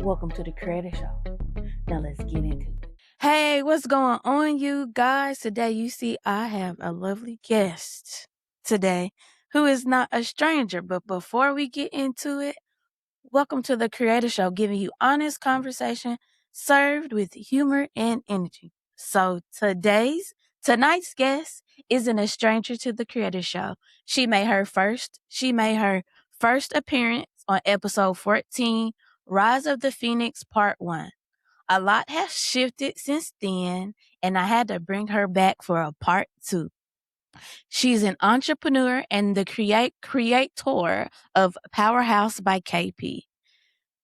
Welcome to the Creator Show. Now let's get into it. Hey, what's going on, you guys? Today, you see, I have a lovely guest today who is not a stranger. But before we get into it, welcome to the Creator Show, giving you honest conversation served with humor and energy. So tonight's guest isn't a stranger to the Creator Show. She made her first appearance on episode 14, Rise of the Phoenix Part 1. A lot has shifted since then, and I had to bring her back for a part 2. She's an entrepreneur and the creator of Powehaus by KP.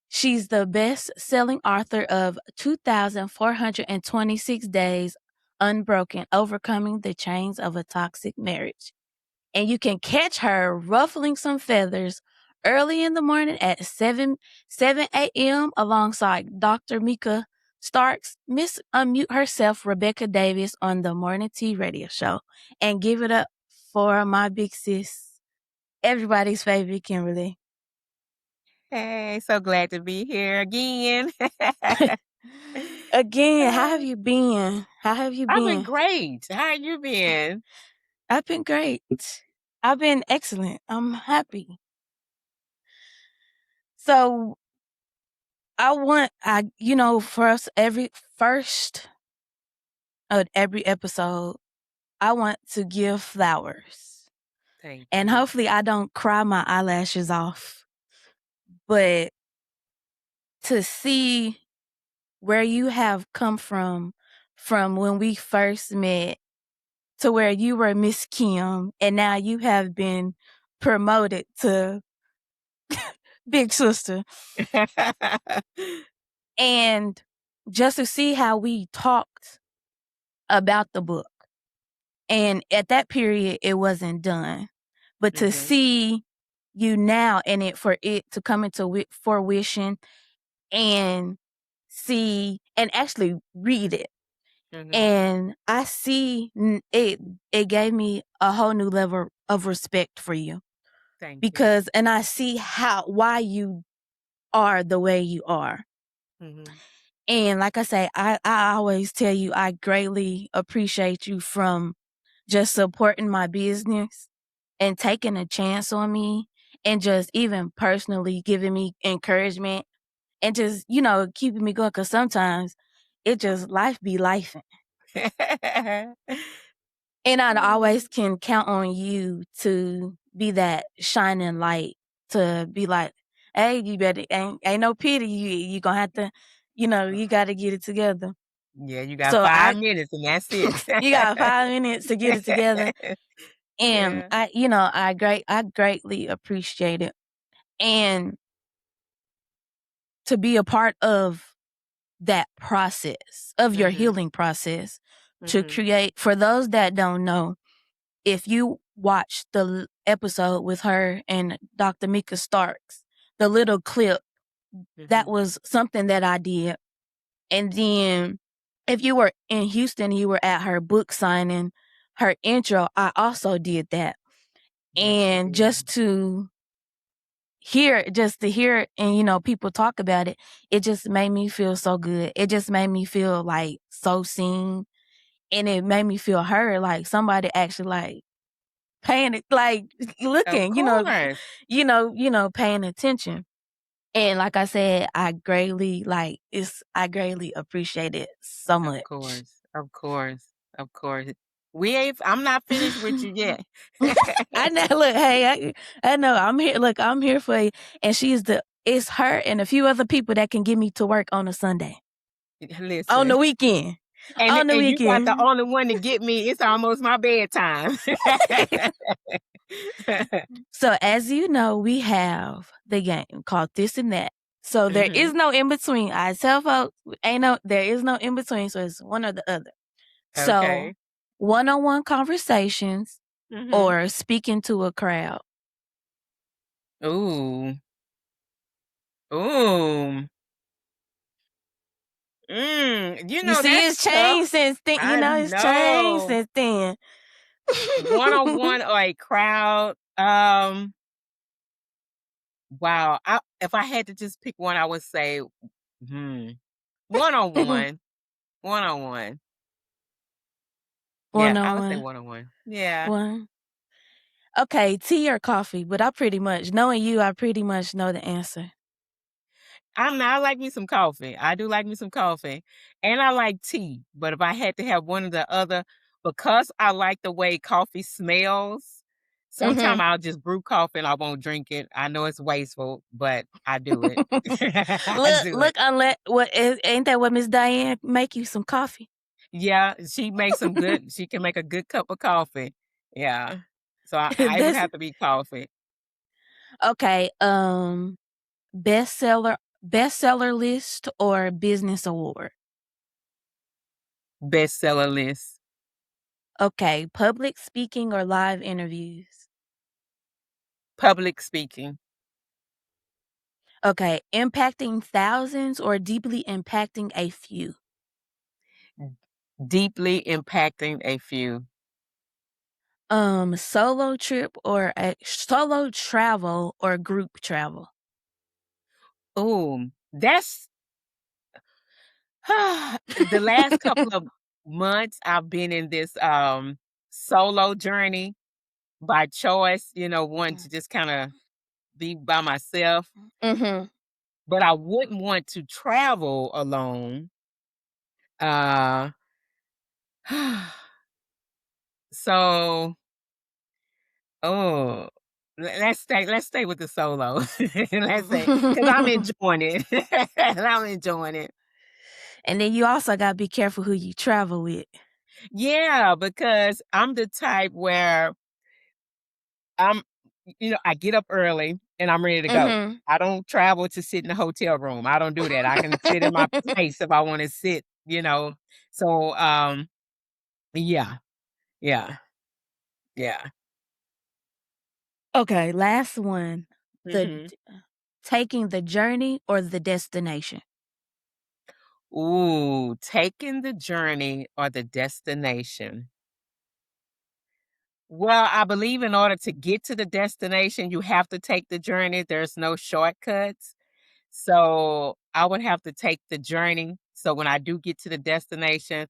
She's the best-selling author of 2,426 Days Unbroken, Overcoming the Chains of a Toxic Marriage. And you can catch her ruffling some feathers early in the morning at 7 a.m. alongside Dr. Mika Starks, Miss Unmute herself, Rebecca Davis, on the Morning Tea Radio Show. And give it up for my big sis, everybody's favorite Kimberly. Hey, so glad to be here again. Again, how have you been? I've been great. How have you been? I've been great. I've been excellent. I'm happy. So for us, every episode, I want to give flowers. Thank and you. Hopefully I don't cry my eyelashes off, but to see where you have come from when we first met to where you were Miss Kim and now you have been promoted to big sister. And just to see how we talked about the book. And at that period, it wasn't done. But to see you now and for it to come into fruition and see and actually read it. And I see it gave me a whole new level of respect for you. Thank you. And I see why you are the way you are. And like I say, I always tell you, I greatly appreciate you from just supporting my business and taking a chance on me and just even personally giving me encouragement and just, keeping me going. Cause sometimes it just life be lifing. And I always can count on you to be that shining light, to be like, hey, you better, ain't no pity. You gonna have to, you got to get it together. Yeah, you got 5 minutes and that's it. You got 5 minutes to get it together. And I greatly appreciate it. And to be a part of that process, of your healing process, to create, for those that don't know, if you watch the episode with her and Dr. Mika Starks, the little clip, that was something that I did. And then if you were in Houston, you were at her book signing, her intro, I also did that. And just to hear and people talk about it, it just made me feel so good. It just made me feel like so seen, and it made me feel heard, like somebody actually like paying it, like looking, paying attention. And like I said, I greatly appreciate it so much. Of course. I'm not finished with you yet. I know. Look, hey, I know. I'm here. Look, I'm here for you. And it's her and a few other people that can get me to work on a Sunday. Listen. On the weekend. And you got the only one to get me. It's almost my bedtime. So as you know, we have the game called This and That. So there is no in between. I tell folks, there is no in between. So it's one or the other. So one-on-one conversations or speaking to a crowd. Ooh. You see, it's changed since then. It's changed since then. One-on-one or a crowd. Wow. If I had to just pick one, I would say One-on-one. One-on-one. Yeah, I would say 1-on-1. one-on-one. Yeah. One. Okay, tea or coffee? But I pretty much, knowing you, I pretty much know the answer. I like me some coffee. I do like me some coffee. And I like tea. But if I had to have one or the other, because I like the way coffee smells, sometimes I'll just brew coffee and I won't drink it. I know it's wasteful, but I do it. I do Look, it. unless ain't that what Miss Diane make you some coffee? Yeah, she makes some good she can make a good cup of coffee. Yeah. So I would That's have to be coffee. okay. Bestseller list or business award? Bestseller list. Okay, public speaking or live interviews? Public speaking. Okay, impacting thousands or deeply impacting a few? Deeply impacting a few. Solo trip or a solo travel or group travel? Ooh, that's the last couple of months I've been in this solo journey by choice, wanting to just kind of be by myself. Mm-hmm. But I wouldn't want to travel alone. Uh so oh let's stay with the solo. Let's say because I'm enjoying it. I'm enjoying it. And then you also gotta be careful who you travel with. Yeah, because I'm the type where I'm I get up early and I'm ready to go. Mm-hmm. I don't travel to sit in the hotel room. I don't do that. I can sit in my place if I want to sit. So yeah, yeah, yeah. Okay, last one. The Mhm. taking the journey or the destination? Ooh, taking the journey or the destination. Well, I believe in order to get to the destination, you have to take the journey. There's no shortcuts. So I would have to take the journey. So when I do get to the destination,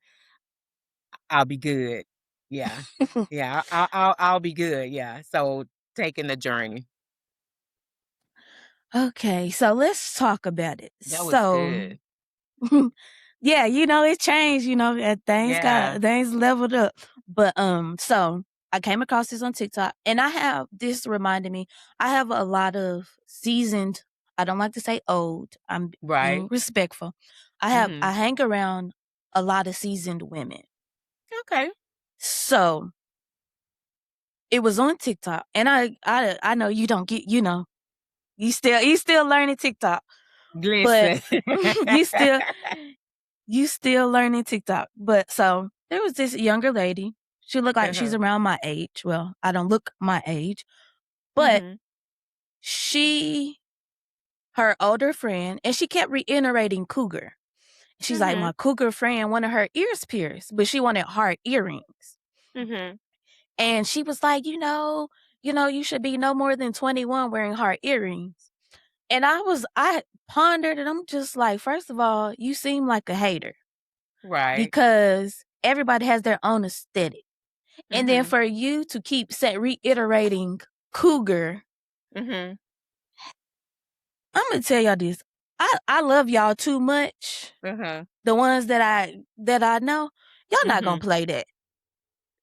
I'll be good. Yeah. Yeah, I'll be good, yeah. So, taking the journey. Okay, so let's talk about it. That was So, good. yeah, it changed, and Yeah. things leveled up. But so I came across this on TikTok and this reminded me, I have a lot of seasoned, I don't like to say old, I'm being Right. respectful. I Mhm. hang around a lot of seasoned women. Okay. So it was on TikTok and I know you don't get, you still learning TikTok, but Listen. you still you still learning TikTok. But so there was this younger lady. She looked like she's Uh-huh. around my age. Well, I don't look my age, but Mhm. she, her older friend, and she kept reiterating cougar. She's like, Mhm. my cougar friend wanted her ears pierced, but she wanted hard earrings. Mhm. And she was like, you should be no more than 21 wearing hard earrings. And I pondered and I'm just like, first of all, you seem like a hater Right. because everybody has their own aesthetic. And then Mhm. for you to keep reiterating cougar, Mhm. I'm gonna tell y'all this. I love y'all too much. Uh-huh. The ones that I know, y'all not gonna Mhm. play that.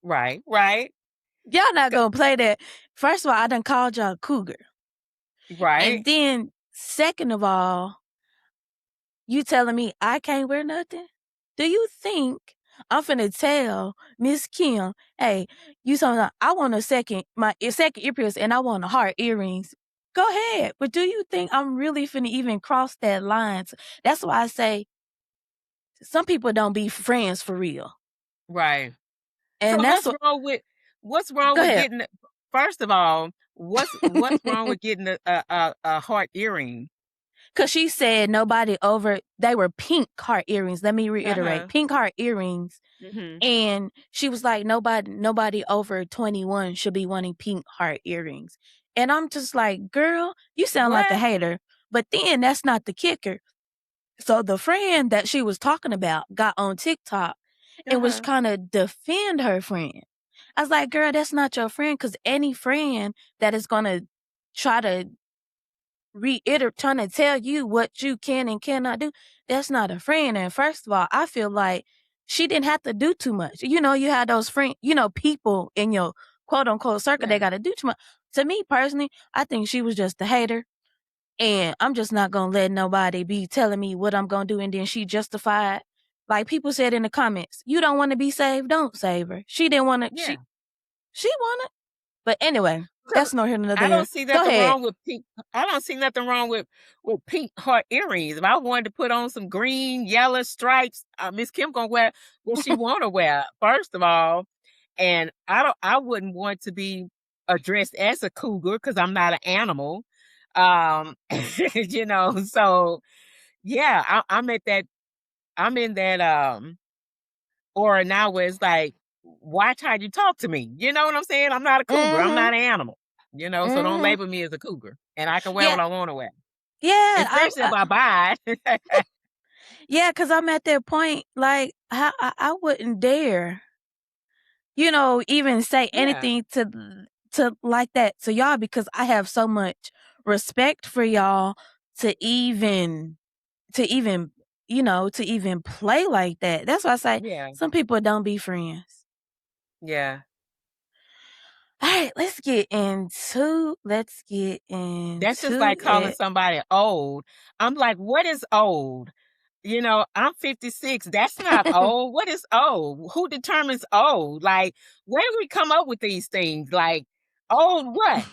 Right. Right. Y'all not C gonna play that. First of all, I done called y'all cougar. And Right. then second of all, you telling me I can't wear nothing? Do you think I'm finna tell Miss Kim, hey, you something I want a second earpiece and I want a heart earrings. Go ahead. But do you think I'm really finna even cross that line? That's why I say some people don't be friends for real. Right. And So that's what what's wrong go with ahead. getting first of all, what's wrong with getting a heart earring? Cause she said they were pink heart earrings. Let me reiterate. Uh-huh. Pink heart earrings. Mhm. And she was like, nobody over 21 should be wanting pink heart earrings. And I'm just like, girl, you sound like a What? hater. But then that's not the kicker. So the friend that she was talking about got on TikTok and was trying to defend her friend. I was like, girl, that's not your friend, because any friend that is going to try to reiterate, trying to tell you what you can and cannot do, that's not a friend. And first of all, I feel like she didn't have to do too much. You know, you had those friends, you know, people in your quote unquote circle, they got to do too much. To me personally, I think she was just a hater. And I'm just not going to let nobody be telling me what I'm going to do. And then she justified. Like people said in the comments, you don't want to be saved, don't save her. She didn't want to, she wanted. But anyway, that's no here nor there. I don't see Go nothing ahead. wrong with pink. I don't see nothing wrong with pink heart earrings. If I wanted to put on some green, yellow stripes, Miss Kim gonna wear what she want to wear. First of all, and I wouldn't want to be addressed as a cougar because I'm not an animal. You know, so yeah, I'm at that. I'm in that or now where it's like, watch how you talk to me. You know what I'm saying? I'm not a cougar. I'm not an animal. You know, so don't label me as a cougar. And I can wear what I want to wear. Yeah. Especially if I buy it. Yeah, because I'm at that point, like, I wouldn't dare, you know, even say anything to like that to y'all, because I have so much respect for y'all to even, you know, to even play like that. That's why I say some people don't be friends. Yeah. All right, let's get into That's just like calling somebody old. I'm like, what is old? You know, I'm 56. That's not old. What is old? Who determines old? Like, where do we come up with these things? Like, old what?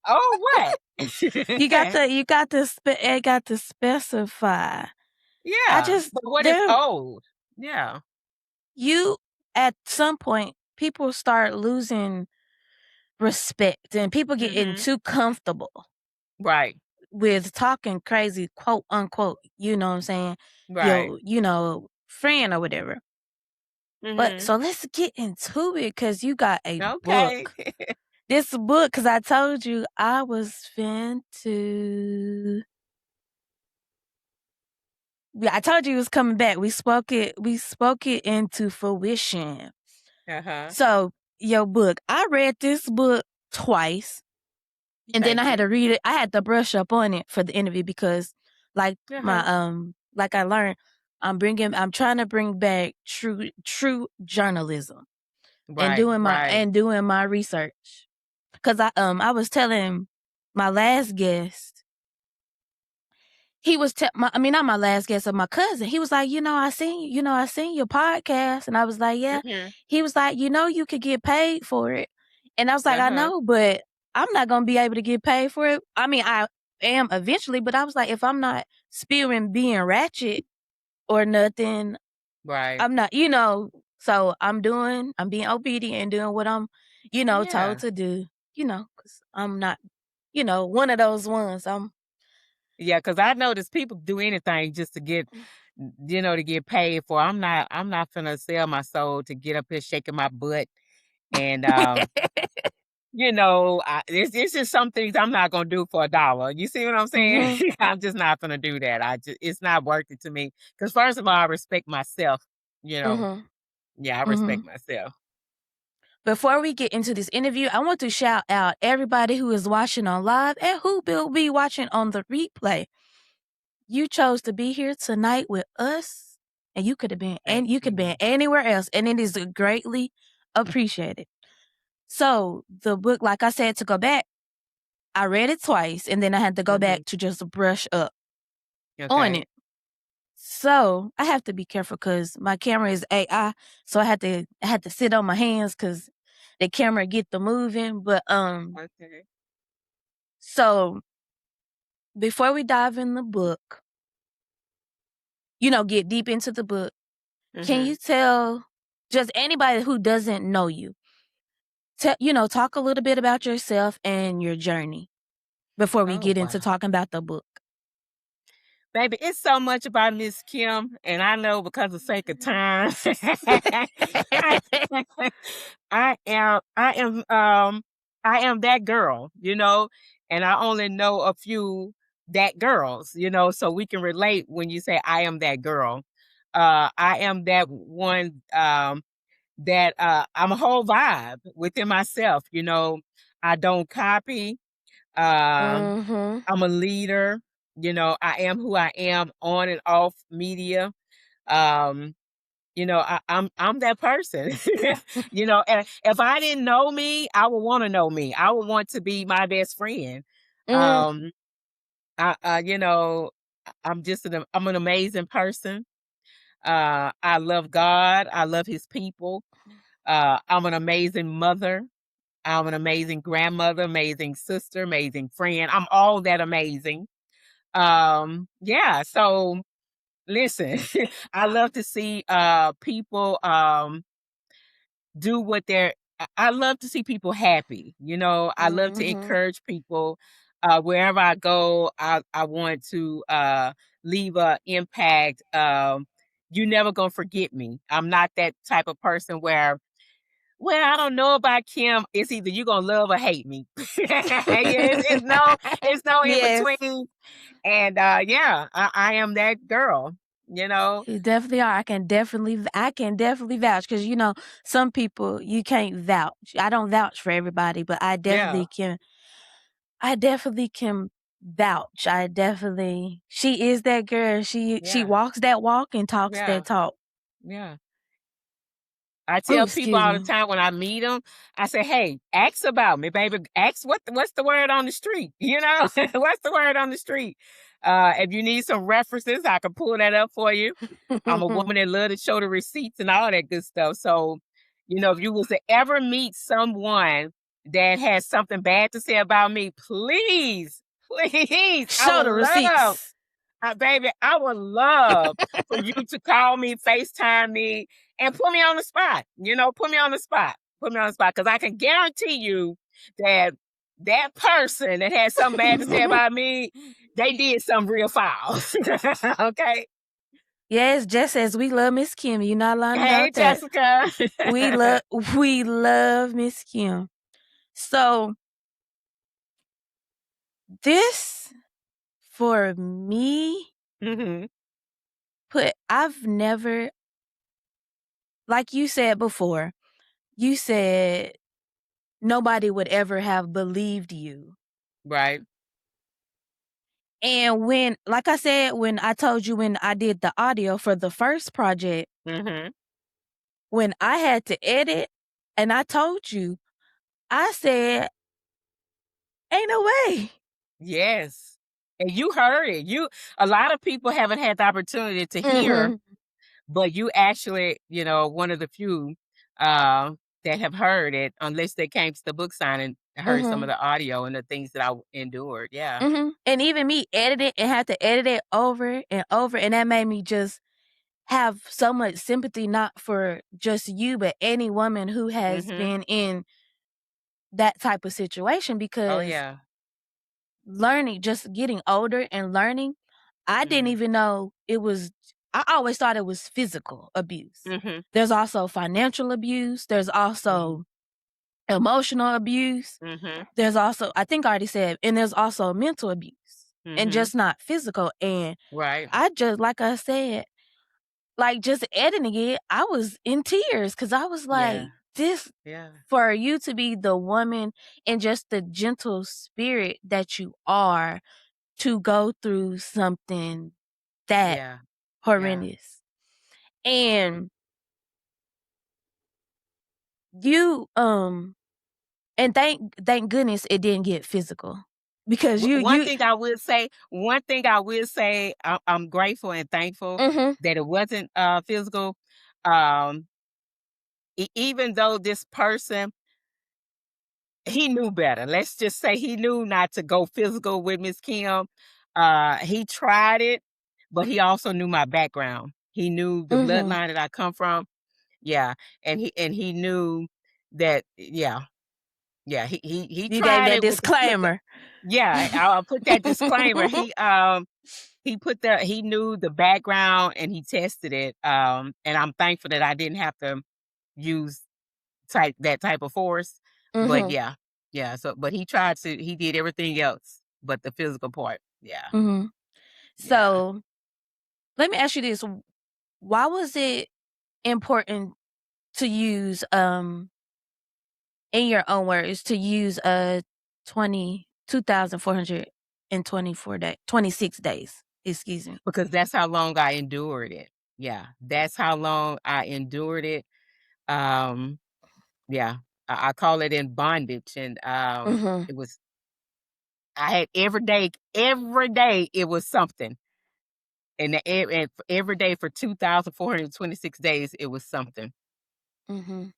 Old what? You got to specify. Yeah. But what is old? Yeah. You, at some point, people start losing respect and people getting too comfortable. Right. With talking crazy, quote unquote, you know what I'm saying? Right. You know, friend or whatever. But so let's get into it, because you got a book. This book, because I told you I was I told you it was coming back. We spoke it into fruition. So your book, I read this book twice. And then I had to read it. I had to brush up on it for the interview, because like like I learned, I'm trying to bring back true journalism. And doing my research. Cause I was telling my last guest, he was not my last guest, of my cousin. He was like, I seen your podcast. And I was like, yeah. He was like, you could get paid for it. And I was like, I know, but I'm not going to be able to get paid for it. I mean, I am eventually, but I was like, if I'm not spewing being ratchet or nothing, I'm not, so I'm being obedient and doing what I'm, told to do, cause I'm not, one of those ones. Yeah, because I notice people do anything just to get, to get paid for. I'm not finna sell my soul to get up here shaking my butt. And, it's just some things I'm not going to do for $1. You see what I'm saying? I'm just not going to do that. It's not worth it to me. Because first of all, I respect myself, Yeah, I respect myself. Before we get into this interview, I want to shout out everybody who is watching on live and who will be watching on the replay. You chose to be here tonight with us, and you could have been anywhere else, and it is greatly appreciated. So the book, like I said, to go back, I read it twice, and then I had to go back to just brush up on it. So I have to be careful because my camera is AI, so I had to sit on my hands because the camera get the moving. But so before we dive in the book, get deep into the book, can you tell just anybody who doesn't know you, talk a little bit about yourself and your journey before we get into talking about the book? Baby, it's so much about Miss Kim, and I know because of sake of time, I am that girl, and I only know a few that girls, so we can relate when you say I am that girl. I am that one, that I'm a whole vibe within myself. I don't copy. Mhm. I'm a leader. I am who I am on and off media. Um, I'm that person. And if I didn't know me, I would want to know me. I would want to be my best friend. Mhm. Um, I'm an amazing person. I love God. I love His people. I'm an amazing mother. I'm an amazing grandmother, amazing sister, amazing friend. I'm all that amazing. Yeah. So listen, I love to see people do what I love to see people happy. I love to Mhm. encourage people. Wherever I go, I want to leave a impact. You never gonna forget me. I'm not that type of person where, well, I don't know about Kim. It's either you gonna love or hate me. Yeah, it's no in Yes. between. And yeah, I am that girl. You know. You definitely are. I can definitely vouch because some people you can't vouch. I don't vouch for everybody, but I Yeah. definitely can. I definitely can vouch. She is that girl. She Yeah. walks that walk and talks Yeah. that talk. Yeah. I Oh, tell people excuse all the me. time when I meet them, I say, "Hey, ask about me, baby. Ask what's the word on the street? What's the word on the street? If you need some references, I can pull that up for you. I'm a woman that love to show the receipts and all that good stuff. So, if you was to ever meet someone that has something bad to say about me, please, please, I Show would the love, receipts. baby, I would love for you to call me, FaceTime me, and put me on the spot. Put me on the spot. Put me on the spot because I can guarantee you that that person that had something bad to say about me, they did something real foul. Okay. Yes, just as we love Miss Kim. You're not lying Hey, about that. Jessica. We love we love Miss Kim. So this for me Mhm. I've never, like you said before, you said nobody would ever have believed you. Right. And like I said, when I told you when I did the audio for the first project, Mhm. when I had to edit, and I told you, I said, ain't no way. Yes. And you heard it. A lot of people haven't had the opportunity to hear, Hmm. but you actually, one of the few that have heard it, unless they came to the book signing and heard some of Hmm. the audio and the things that I endured. Yeah. Hmm. And even me edited and had to edit it over and over. And that made me just have so much sympathy, not for just you, but any woman who has Mhm. been in that type of situation, Oh because yeah. just getting older and learning, I didn't Mhm. even know I always thought it was physical abuse. Mhm. There's also financial abuse. There's Mhm. also emotional abuse. Mhm. There's also, I think I already said, and there's also mental abuse and Mhm. just not physical. And Right. like I said, like just editing it, I was in tears because I was Yeah. like, this, Yeah. for you to be the woman and just the gentle spirit that you are, to go through something that Yeah. Yeah. horrendous. And you and thank goodness it didn't get physical, because One you thing I will say, I'm grateful and thankful mhm that it wasn't physical. Um, even though this person, he knew better. Let's just say he knew not to go physical with Miss Kim. He tried it, but he also knew my background. He knew the mhm bloodline that I come from. Yeah, and he knew that. Yeah, yeah. He you gave tried that it with the. disclaimer. Yeah, I'll put that disclaimer. He knew the background and he tested it. And I'm thankful that I didn't have to use that type of force. But Mhm. yeah. Yeah. So but he did everything else but the physical part. Yeah. Mhm. So, let me ask you this. Why was it important to use, in your own words, to use 26 days? Excuse me. Because that's how long I endured it. Yeah. That's how long I endured it. Yeah. I call it in bondage. And Mhm. it was I had every day it was something. And every day for 2,426 days, it was something. Mhm.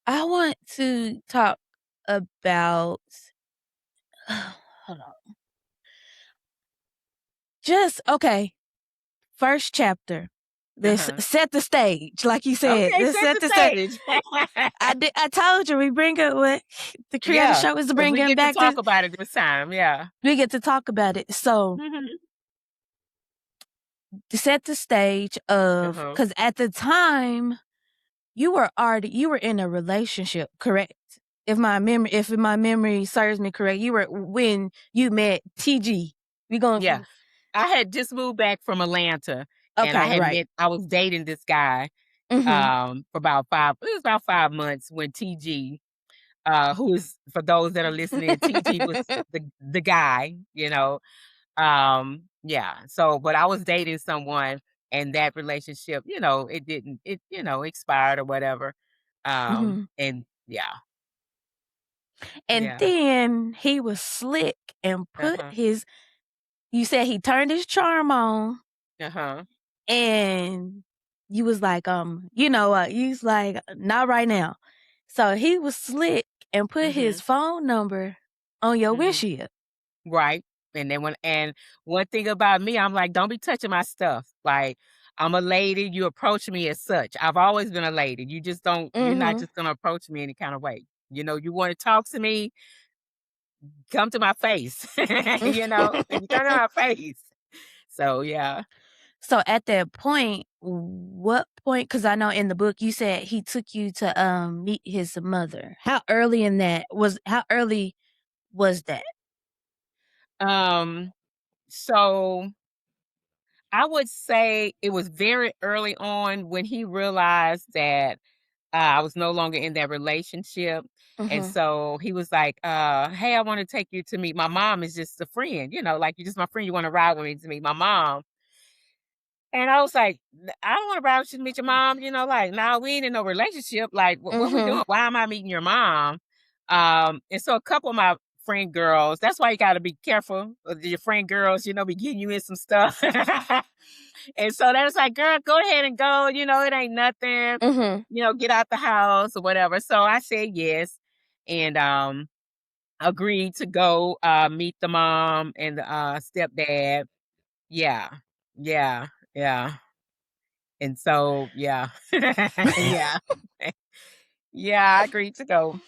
I want to talk about hold on. Okay. First chapter. Let's Uh-huh. set the stage, like you said. Okay, Let's set set the the stage. stage. I told you we bring it with the creative Yeah, show is to 'cause bring we him get to back talk to. about it this time, yeah. We get to talk about it. So Mhm. to set the stage of, Uh-huh. because at the time you were in a relationship, correct? If my memory serves me correct, you were when you met TG. We Yeah. going I had just moved back from Atlanta, and okay, right. I was dating this guy, Mm-hmm. for about 5 months when TG, who is for those that are listening, TG was the guy, you know. Yeah. So, but I was dating someone, and that relationship, it didn't, expired or whatever. Mm-hmm. And yeah, And yeah. then he was slick and put Uh-huh. you said he turned his charm on, Uh-huh. and you was like, you was like, not right now. So he was slick and put his Mhm. phone number on your Mhm. windshield. Right. And one thing about me, I'm like, don't be touching my stuff. Like, I'm a lady, you approach me as such. I've always been a lady. You're not Mm-hmm. just gonna approach me any kind of way. You want to talk to me, come to my face. You come to my face. So yeah. So at that point, what point? Because I know in the book you said he took you to meet his mother. How early was that? Um, so I would say it was very early on when he realized that I was no longer in that relationship. And Mm-hmm. so he was like, hey, I want to take you to meet my mom is just a friend, like you're just my friend. You want to ride with me to meet my mom. And I was like, I don't want to ride with you to meet your mom, like, nah, we ain't in no relationship. Like, what we Mm-hmm. doing? Why am I meeting your mom? And so a couple of my friend girls, that's why you got to be careful with your friend girls, be getting you in some stuff. And so they was like, girl, go ahead and go, it ain't nothing, Mm-hmm. get out the house or whatever. So I said yes. And agreed to go meet the mom and the stepdad. Yeah. Yeah. Yeah. And so, yeah. Yeah. Yeah, I agreed to go.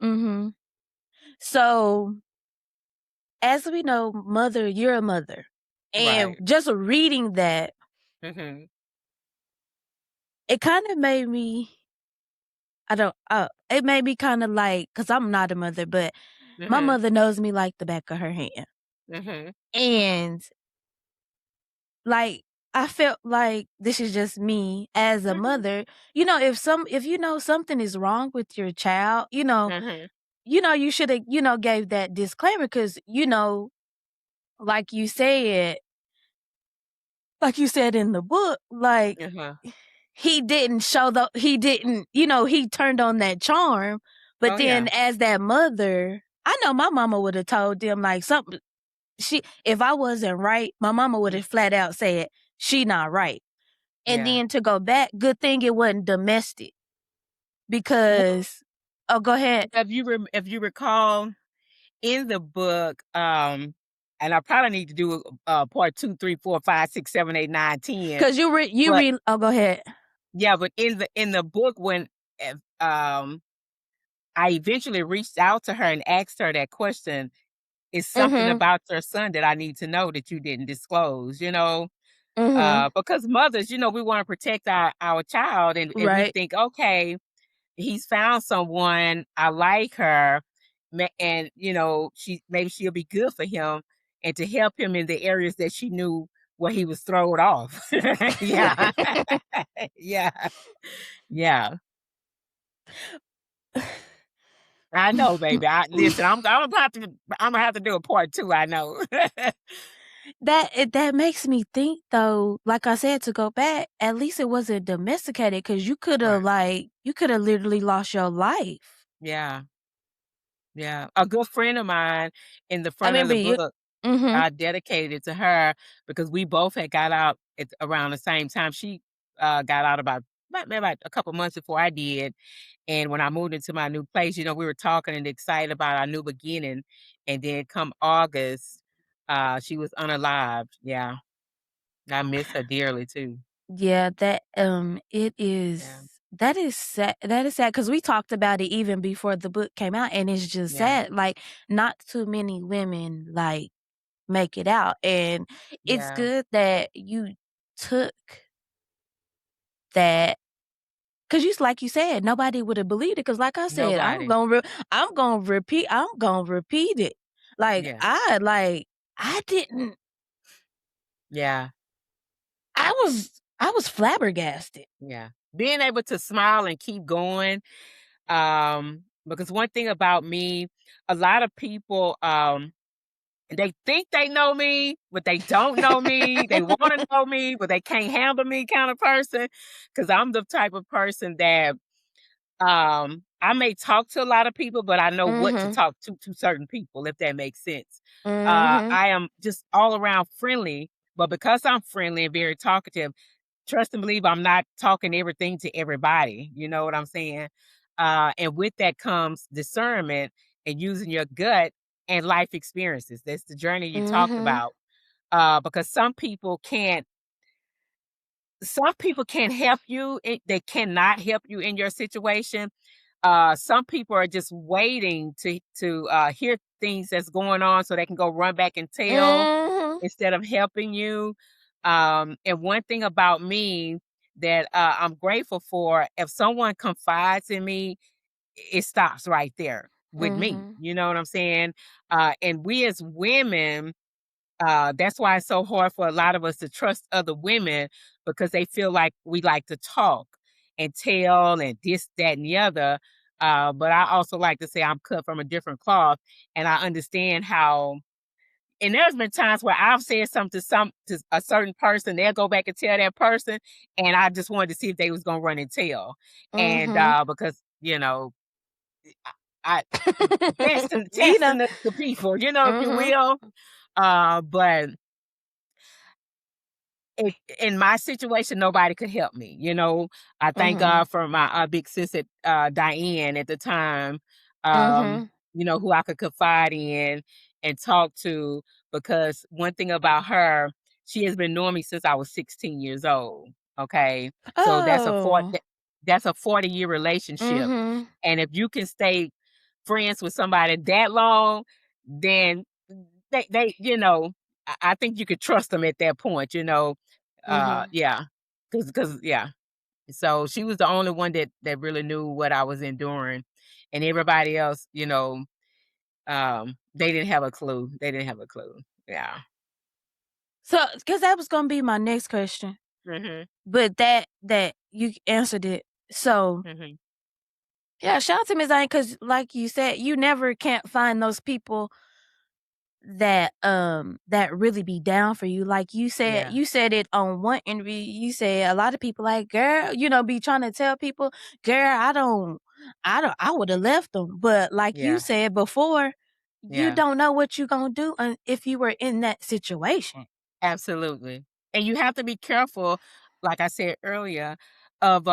Mm-hmm. So, as we know, mother, you're a mother. And Right. just reading that, Mhm. it kind of made me, it made me kind of like, because I'm not a mother, but my Mhm. mother knows me like the back of her hand. Mhm. And like, I felt like this is just me as a Mhm. mother. If you know something is wrong with your child, Mhm. you should have, gave that disclaimer because, like you said, in the book, like Uh-huh. he didn't, he turned on that charm. But Oh, then yeah. as that mother, I know my mama would have told them like something. If I wasn't right, my mama would Mm. have flat out said, she not right. And Yeah. then to go back, good thing it wasn't domestic Well, because, oh, go ahead. if you recall in the book, and I probably need to do part 2, 3, 4, 5, 6, 7, 8, 9, 10. Because But oh, go ahead. yeah, but in the book when I eventually reached out to her and asked her that question, is something Mm-hmm. about your son that I need to know that you didn't disclose, Mm-hmm. because mothers, we want to protect our child, and we Right. think, okay, he's found someone, I like her, and maybe she'll be good for him, and to help him in the areas that she knew where he was thrown off. Yeah. Yeah. Yeah. I know, baby. Listen, I'm gonna have to do a part 2, I know. That makes me think though, like I said, to go back, at least it wasn't domesticated because you could have Right. literally lost your life. Yeah. Yeah. A good friend of mine, in the I front of remember the you. book, Mhm. I dedicated to her because we both had got out at around the same time. She got out about a couple months before I did. And when I moved into my new place, we were talking and excited about our new beginning. And then come August, she was unalived. Yeah. I miss her dearly too. Yeah, it Yeah. is that is sad. That is sad because we talked about it even before the book came out, and it's just Yeah. sad. Like, not too many women like make it out, and it's Yeah. good that you took that. Cause like you said, nobody would have believed it. Cause like I said, Nobody. I'm gonna repeat it. Like Yeah. I didn't. Yeah. I was flabbergasted. Yeah. Being able to smile and keep going. Because one thing about me, a lot of people, they think they know me, but they don't know me. They want to know me, but they can't handle me, kind of person. Because I'm the type of person that, I may talk to a lot of people, but I know what to Mhm. talk to certain people, if that makes sense. Mhm. I am just all around friendly, but because I'm friendly and very talkative, trust and believe I'm not talking everything to everybody. You know what I'm saying? And with that comes discernment and using your gut and life experiences. That's the journey you talked Mhm. about. Because some people can't help you. They cannot help you in your situation. Some people are just waiting to hear things that's going on so they can go run back and tell Mhm. instead of helping you. And one thing about me that I'm grateful for, if someone confides in me, it stops right there with me. Mhm. You know what I'm saying? And we as women, that's why it's so hard for a lot of us to trust other women, because they feel like we like to talk and tell and this, that, and the other. But I also like to say I'm cut from a different cloth, and I understand how. And there's been times where I've said something to a certain person, they'll go back and tell that person, and I just wanted to see if they was gonna run and tell. And Mhm. because I testing You know. testing the people, if you Mhm. will. But in my situation, nobody could help me. I thank Mhm. God for my big sis at Diane at the time, Mhm. who I could confide in and talk to. Because one thing about her, she has been knowing me since I was 16 years old. Okay, so Oh. that's a 40-year relationship, Mhm. and if you can stay friends with somebody that long, then I think you could trust them at that point. Mhm. Yeah, because yeah. So she was the only one that really knew what I was enduring, and everybody else, they didn't have a clue. They didn't have a clue. Yeah. So, because that was gonna be my next question, Mhm. but that you answered it. So, Mhm. yeah, shout out to Ms. Zane because, like you said, you never can't find those people that really be down for you. Like Yeah. you said it on one interview. You said a lot of people like, girl, be trying to tell people, girl, I would have left them. But like you Yeah. said before, you Yeah. don't know what you gonna do if you were in that situation. Absolutely. And you have to be careful, like I said earlier, of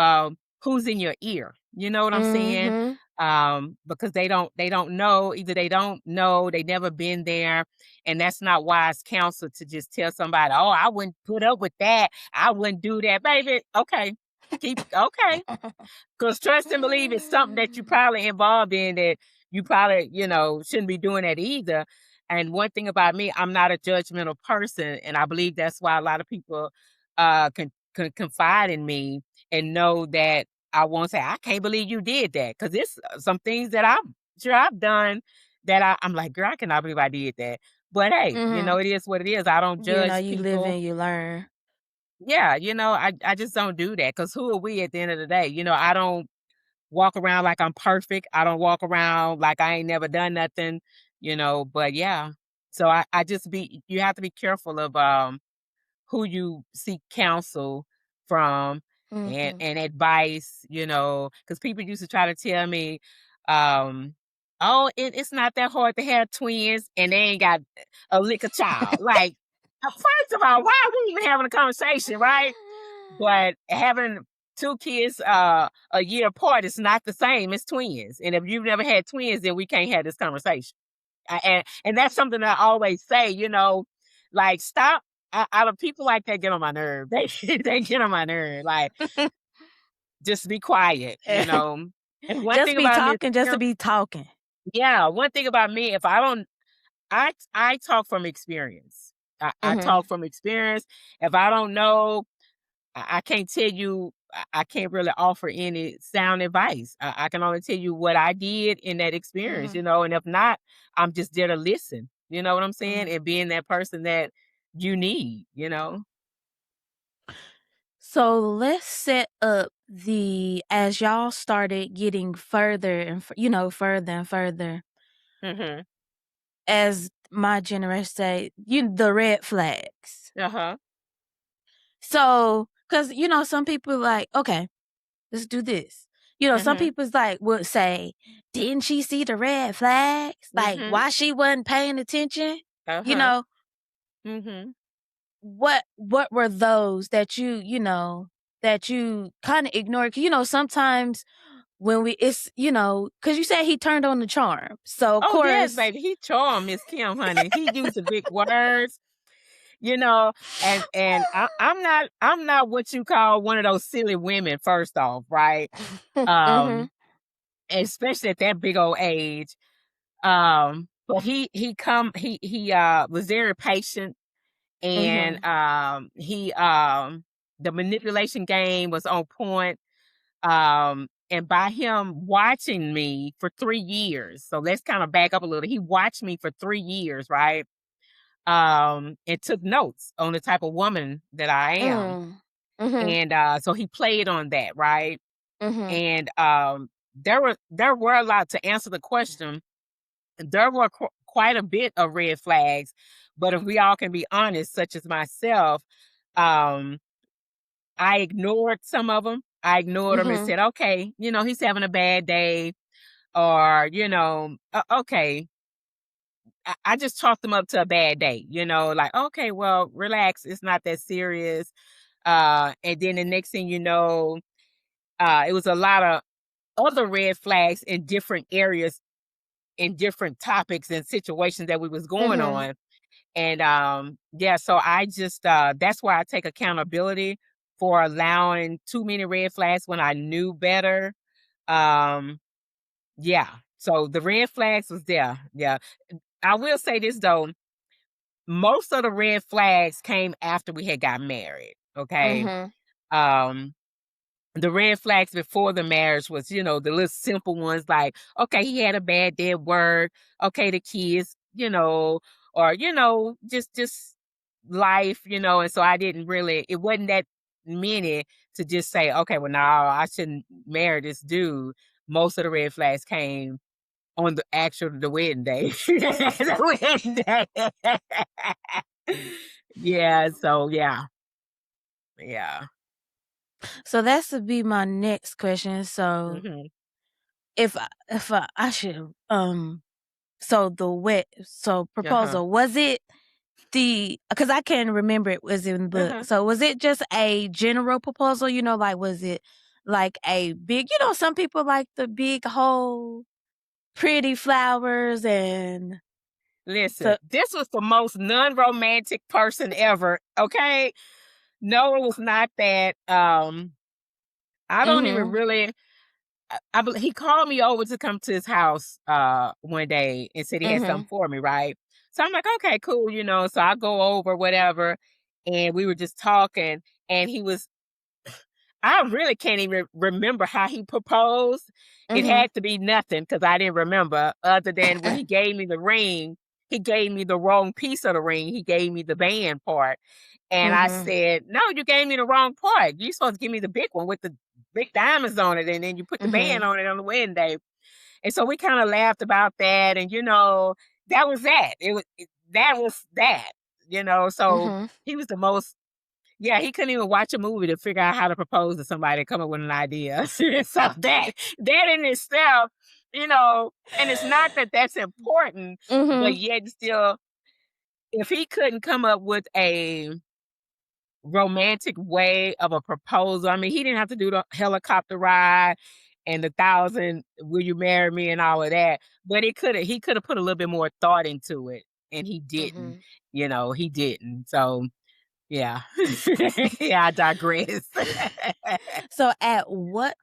who's in your ear. You know what I'm saying? Mhm. Because they don't know, either they don't know, they never been there, and that's not wise counsel to just tell somebody, "Oh, I wouldn't put up with that. I wouldn't do that." Baby, okay. Okay. Because trust and believe is something that you probably involved in, that you probably, shouldn't be doing that either. And one thing about me, I'm not a judgmental person. And I believe that's why a lot of people can confide in me and know that I won't say, I can't believe you did that. Because it's some things that I'm sure I've done that I'm like, girl, I cannot believe I did that. But hey, it is what it is. I don't judge You live people. and you learn. Yeah, I just don't do that, because who are we at the end of the day? I don't walk around like I'm perfect. I don't walk around like I ain't never done nothing, but yeah. So I just you have to be careful of who you seek counsel from and advice, because people used to try to tell me, oh, it's not that hard to have twins and they ain't got a lick of child. Like, first of all, why are we even having a conversation, right? But having two kids a year apart is not the same as twins. And if you've never had twins, then we can't have this conversation. And that's something I always say, like, stop. Out of people like that get on my nerve. They get on my nerve. Like, just be quiet, And one Just thing be about me, talking, just to be talking. yeah, one thing about me, if I don't, I talk from experience. I talk from experience. If I don't know, I can't tell you. I can't really offer any sound advice. I can only tell you what I did in that experience, And if not, I'm just there to listen. You know what I'm saying? And being that person that you need. So let's set up as y'all started getting further and further and further, Mm-hmm. as my generation say, the red flags. Uh-huh. So, because some people like, okay, let's do this. Some people's like would say, didn't she see the red flags? Like, why she wasn't paying attention? Uh-huh. Mm-hmm. What were those that that you kind of ignored? 'Cause, sometimes when because you said he turned on the charm. So of Oh, yes, course, baby. He charmed Miss Kim, honey. He used the big words, and I'm not what you call one of those silly women, first off, right? Especially at that big old age. But he was very patient, and he the manipulation game was on point. And by him watching me for 3 years, so let's kind of back up a little. He watched me for 3 years, right? And took notes on the type of woman that I am. And so he played on that, right? And there were a lot, to answer the question. There were quite a bit of red flags, but if we all can be honest, such as myself, um, I ignored some of them. I ignored them and said, okay, he's having a bad day, or, okay. I just chalked them up to a bad day, like, okay, well, relax. It's not that serious. And then the next thing you know, it was a lot of other red flags in different areas, in different topics and situations that we was going on. And yeah, so I just that's why I take accountability for allowing too many red flags when I knew better. Um yeah. So the red flags was there. Yeah. I will say this though, most of the red flags came after we had got married. Okay. Um the red flags before the marriage was, the little simple ones, like, okay, he had a bad day at work. Okay, the kids, or, just life, and so I didn't really, it wasn't that many to just say, okay, well, no, I shouldn't marry this dude. Most of the red flags came on the wedding day. The wedding day. Yeah, so yeah. Yeah. so that would be my next question. So Mm-hmm. if I should so proposal, was it because I can't remember it was in the book. So was it just a general proposal? Like, was it like a big, some people like the big whole pretty flowers and Listen, this was the most non-romantic person ever. Okay. No, it was not that. I don't even really. He called me over to come to his house one day and said he had something for me, right? So I'm like, okay, cool, So I go over, whatever, and we were just talking, and he was. I really can't even remember how he proposed. It had to be nothing because I didn't remember other than when he gave me the ring, he gave me the wrong piece of the ring. He gave me the band part. And I said, "No, you gave me the wrong part. You're supposed to give me the big one with the big diamonds on it, and then you put the band on it on the wedding day." And so we kind of laughed about that, and that was that. That was that. So he was the most. Yeah, he couldn't even watch a movie to figure out how to propose to somebody, come up with an idea. So that in itself, and it's not that that's important, but yet still, if he couldn't come up with a romantic way of a proposal, I mean, he didn't have to do the helicopter ride and the 1,000 "Will you marry me?" and all of that, but he could have put a little bit more thought into it, and he didn't. He didn't. So yeah. Yeah, I digress. So at what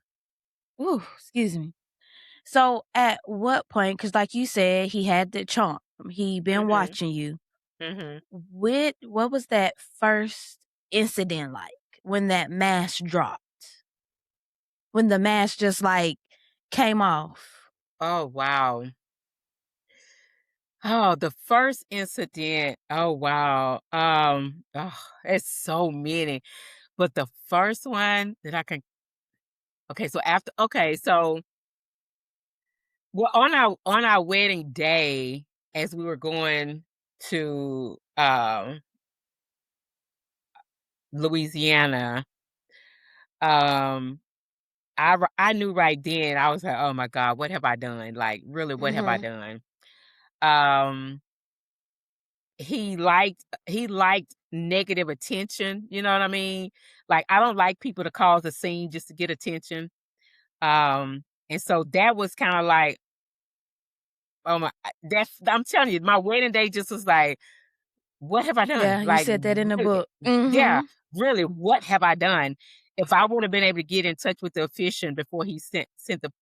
excuse me. So at what point, because like you said, he had the charm. He been watching you. What was that first incident like when that mask dropped? When the mask just like came off? Oh, wow. Oh, the first incident. Oh, wow. It's so many. But the first one that I can so well, on our wedding day, as we were going to Louisiana, I knew right then. I was like, "Oh my God, what have I done? Like, really, what have I done?" Um, he liked negative attention. You know what I mean? Like, I don't like people to cause a scene just to get attention. And so that was kind of like, oh my, I'm telling you, my wedding day just was like, what have I done? Yeah, you Like, said that in the really, book. yeah, really, what have I done? If I would have been able to get in touch with the officiant before he sent the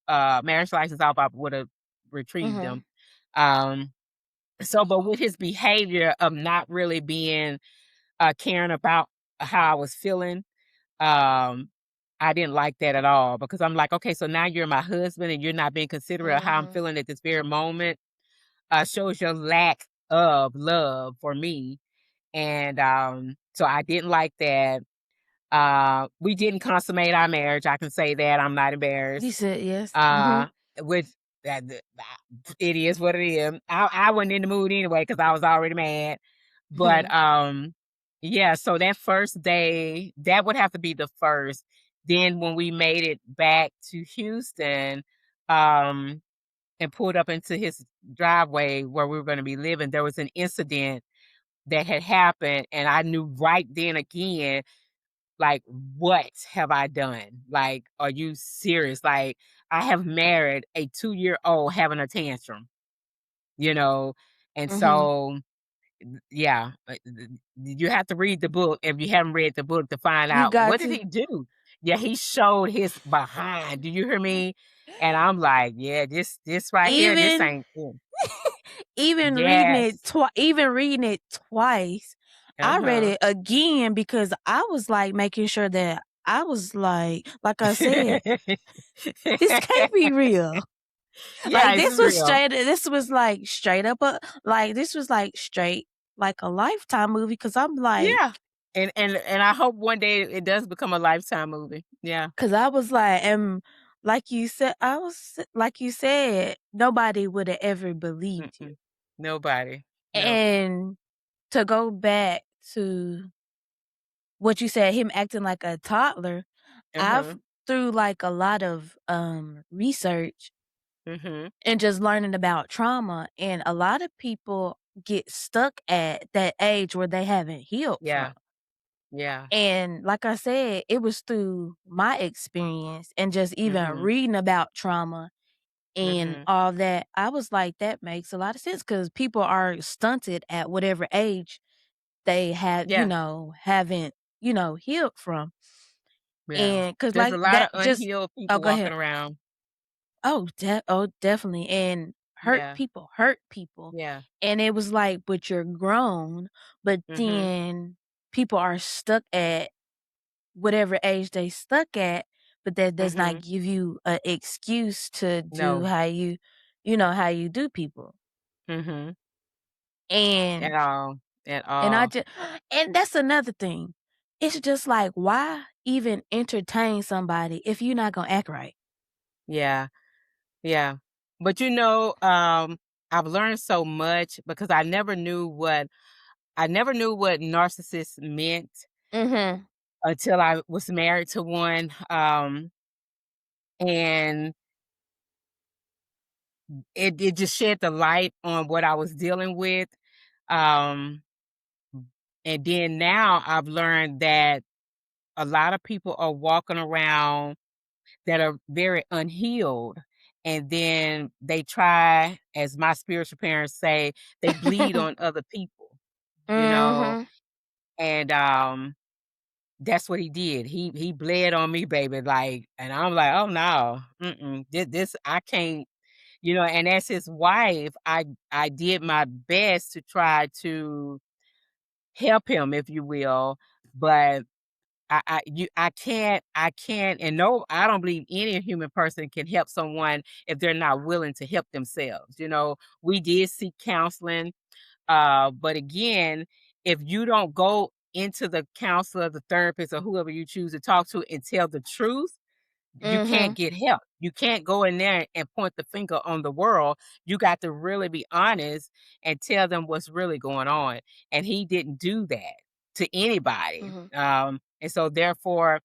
marriage license off, I would have retrieved them. Um, but with his behavior of not really being caring about how I was feeling, I didn't like that at all, because I'm like, okay, so now you're my husband and you're not being considerate of how I'm feeling at this very moment. Shows your lack of love for me. And so I didn't like that. We didn't consummate our marriage. I can say that. I'm not You embarrassed. said yes. With that, it is what it is. I wasn't in the mood anyway because I was already mad. But yeah. So that first day, that would have to be the first. Then when we made it back to Houston, and pulled up into his driveway where we were going to be living, there was an incident that had happened, and I knew right then again, like, what have I done? Like, are you serious? Like, I have married a 2-year-old having a tantrum, you know? And so, yeah, you have to read the book if you haven't read the book to find You out got what did to. he do? Yeah, he showed his behind. Do you hear me? And I'm like, yeah, this right here, this Even ain't it. even Yes. reading it twice, I read Uh-huh. it again because I was like making sure that I was like I said, this can't be real. Yeah, Like it's real. this was like straight up this was like straight like a Lifetime movie because I'm like, Yeah. And I hope one day it does become a Lifetime movie. Yeah. because I was like, and like you said, like you said, nobody would have ever believed you. Mm-mm. Nobody. No. And to go back to what you said, him acting like a toddler, I've Uh-huh. through like a lot of research Mhm. and just learning about trauma, and a lot of people get stuck at that age where they haven't healed from. Yeah. Yeah. And like I said, it was through my experience and just even Mhm. reading about trauma and Mhm. all that. I was like, that makes a lot of sense because people are stunted at whatever age they have, Yeah. haven't, healed from. Yeah. And because There's a like lot that of just, unhealed oh, people go walking ahead. around. Oh, definitely. And Yeah. hurt people. Yeah. And it was like, but you're grown, but Mhm. then people are stuck at whatever age they stuck at, but that does not Mhm. give you an excuse to do No. how how you do people. Mhm. At And all. At and I all. just and that's another thing. It's just like, why even entertain somebody if you're not gonna act right? Yeah. Yeah. But I've learned so much because I never knew what narcissist meant Mhm. until I was married to one. And it just shed the light on what I was dealing with. Um, and then now I've learned that a lot of people are walking around that are very unhealed. And then they try, as my spiritual parents say, they bleed on other people, you know, Mhm. and that's what he did. He bled on me, baby, like, and I'm like, oh no, this I can't, and as his wife, I did my best to try to help him, if you will, but I can't, and no, I don't believe any human person can help someone if they're not willing to help themselves. We did seek counseling, but again, if you don't go into the counselor, the therapist, or whoever you choose to talk to and tell the truth, you can't Mhm. get help. You can't go in there and point the finger on the world. You got to really be honest and tell them what's really going on. And he didn't do that to anybody. Mhm. And so therefore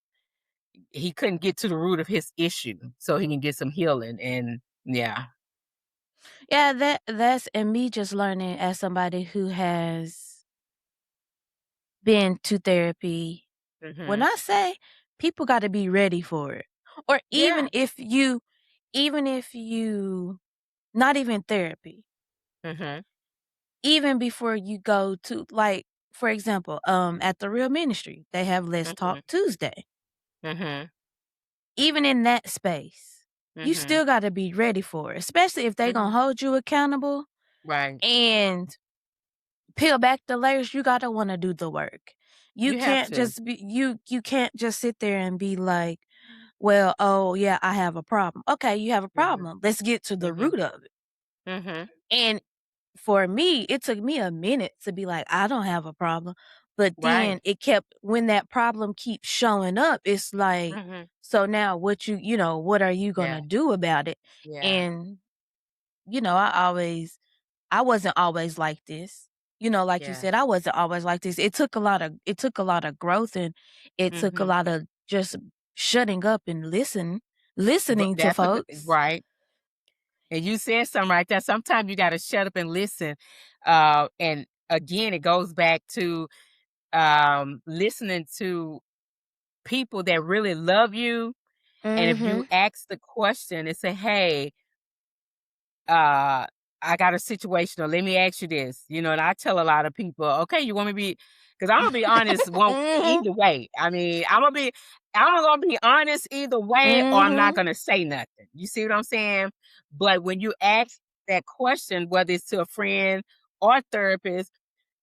he couldn't get to the root of his issue so he can get some healing. And yeah. Yeah, that's and me just learning as somebody who has been to therapy. When Hmm. I say people got to be ready for it, or Yeah. even if you not even therapy, Hmm. even before you go to, like, for example, at the Real Ministry, they have Let's Talk Hmm. Tuesday. Hmm. Even in that space, you Hmm. still got to be ready for it, especially if they Hmm. gonna hold you accountable Right. and peel back the layers. You gotta want to do the work. You You have can't to. just be you can't just sit there and be like, well, oh yeah, I have a problem. Okay, you have a Hmm. problem. Let's get to the Hmm. root of it. Hmm. And for me, it took me a minute to be like, I don't have a problem. But then Right. it kept, when that problem keeps showing up, it's like, Hmm. so now what are you Yeah. gonna do about it? Yeah. And, I wasn't always like this. Like you Yeah. said, I wasn't always like this. It took a lot of growth, and it took a Hmm. lot of just shutting up and But listening to that's a good, folks. right. And you said something right there. Sometimes you got to shut up and listen. And again, it goes back to listening to people that really love you. And if you Mhm. ask the question and say, hey, uh, I got a situation, or let me ask you this, and I tell a lot of people, okay, you want me to be, because I'm gonna be honest, Mhm. either way. I mean, I'm gonna be honest either way, or I'm not Mhm. gonna say nothing. You see what I'm saying? But when you ask that question, whether it's to a friend or a therapist,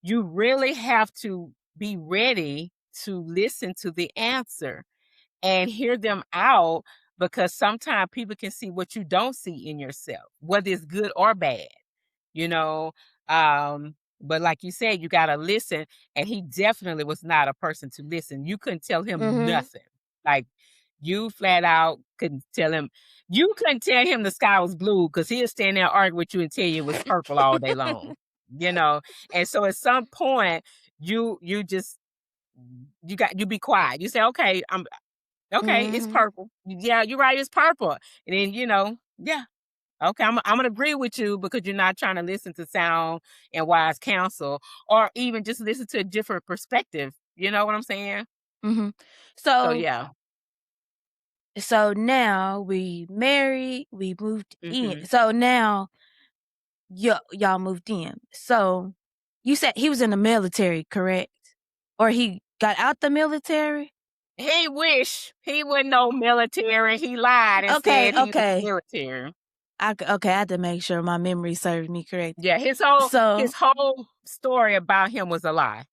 you really have to be ready to listen to the answer and hear them out, because sometimes people can see what you don't see in yourself, whether it's good or bad, you know. But like you said, you got to listen, and he definitely was not a person to listen. You couldn't tell him Mhm. nothing. Like, you flat out couldn't tell him. You couldn't tell him the sky was blue, because he'll stand there argue with you and tell you it was purple all day long, you know. And so at some point, you just you be quiet. You say, okay, okay, it's Mhm. purple. Yeah, you're right, it's purple. And then, yeah, okay, I'm gonna agree with you, because you're not trying to listen to sound and wise counsel, or even just listen to a different perspective. You know what I'm saying? Mhm. So So yeah. so now we married, we moved in. Hmm. So now y'all moved in. So you said he was in the military, correct? Or he got out the military? He wish he wasn't no military. He lied and Okay, said he was okay. military. Okay, I had to make sure my memory served me correct. Yeah, his whole So his whole story about him was a lie.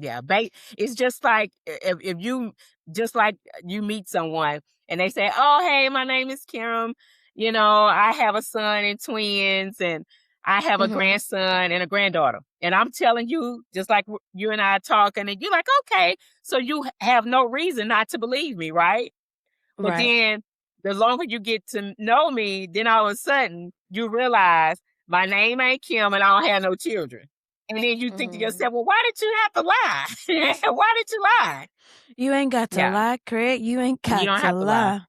Yeah, it's just like, if you just like you meet someone and they say, "Oh, hey, my name is Kim. You know, I have a son and twins, and I have a Mhm. grandson and a granddaughter." And I'm telling you, just like you and I are talking, and you're like, "Okay." So you have no reason not to believe me, right? But Right. then the longer you get to know me, then all of a sudden you realize my name ain't Kim and I don't have no children. And then you think to Mhm. yourself, well, why did you have to lie? Why did you lie? You ain't got to Yeah, lie, Craig. You ain't you got don't to have to lie. lie.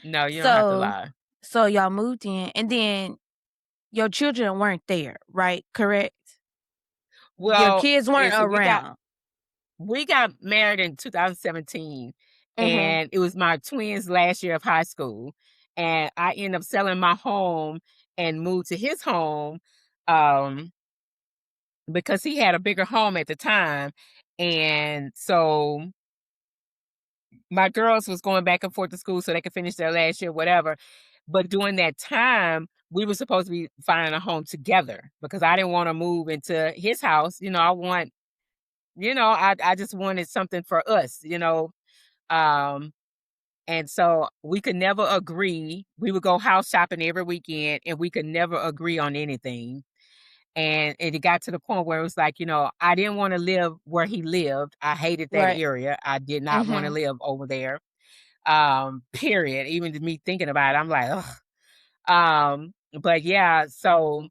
No, you don't have to So, lie. so y'all moved in, and then your children weren't there, right? Correct. Your Well, kids weren't it's around. we got married in 2017, Mhm. and it was my twins' last year of high school. And I ended up selling my home and moved to his home. Um, because he had a bigger home at the time. And so my girls was going back and forth to school so they could finish their last year, whatever. But during that time, we were supposed to be finding a home together because I didn't want to move into his house. I just wanted something for us. Um, and so we could never agree. We would go house shopping every weekend and we could never agree on anything. And it got to the point where it was like, I didn't want to live where he lived. I hated that Right. area. I did not want to Mhm. live over there. Period. Even to me thinking about it, I'm like, ugh. But yeah, so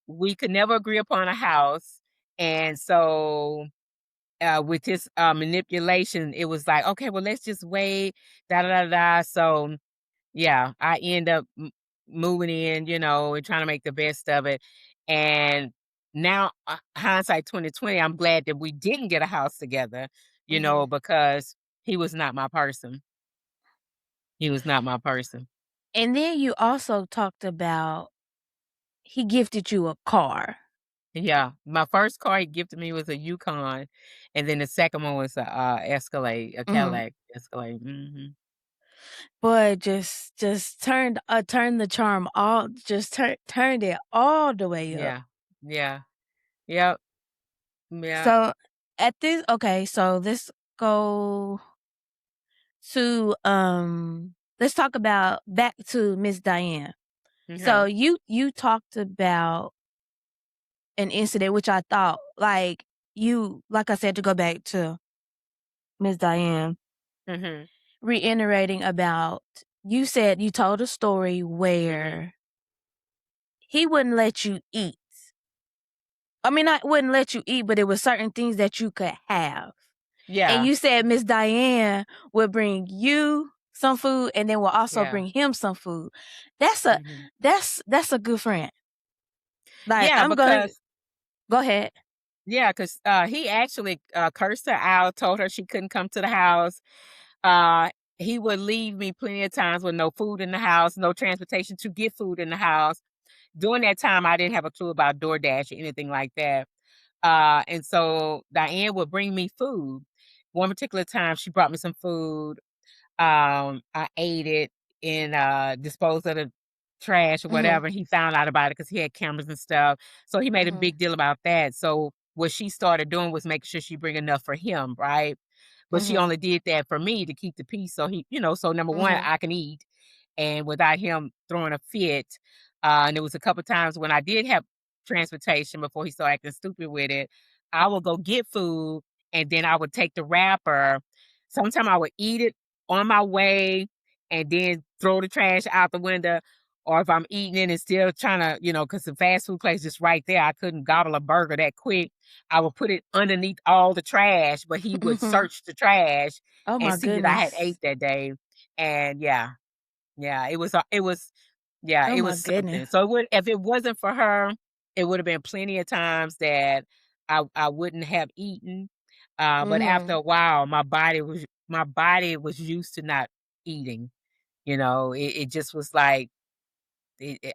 we could never agree upon a house. And so with his manipulation, it was like, okay, well, let's just wait, da da da da. So yeah, I end up moving in, and trying to make the best of it. And now, hindsight 2020, I'm glad that we didn't get a house together, Mhm. because he was not my person. He was not my person. And then you also talked about he gifted you a car. Yeah, my first car he gifted me was a Yukon, and then the second one was a Escalade, a Mhm. Cadillac Escalade. Boy, just turned the charm all just turned it all the way up. Yeah, yeah, yep, yeah. So at this okay, so let's go to let's talk about back to Miss Diane. So Okay. you talked about an incident which I thought like I said, to go back to Miss Diane, Mhm. reiterating about, you said you told a story Mhm. where he wouldn't let you eat. I mean, not wouldn't let you eat, but it was certain things that you could have. And Yeah. you said Miss Diane would bring you some food and then will also Yeah. bring him some food. That's a Mhm. that's a good friend. Like, Yeah, I'm gonna because go ahead. yeah, 'cause, he actually, cursed her out, told her she couldn't come to the house. Uh, he would leave me plenty of times with no food in the house, no transportation to get food in the house. During that time, I didn't have a clue about DoorDash or anything like that. And so Diane would bring me food. One particular time, she brought me some food. I ate it and, disposed of the trash or Mhm, whatever. He found out about it because he had cameras and stuff. So he made a mhm, big deal about that. So what she started doing was making sure she bring enough for him, right? But she mhm, only did that for me to keep the peace. So so number one, mhm, I can eat and without him throwing a fit. And there was a couple times when I did have transportation before he started acting stupid with it. I would go get food and then I would take the wrapper. Sometimes I would eat it on my way and then throw the trash out the window. Or if I'm eating it and still trying to, because the fast food place is right there, I couldn't gobble a burger that quick. I would put it underneath all the trash, but he would mhm. search the trash Oh and my see that I had goodness. ate that day. And yeah, yeah, Oh it my was goodness. something. So if it wasn't for her, it would have been plenty of times that I wouldn't have eaten. But after Mhm. a while, my body was used to not eating. It just was like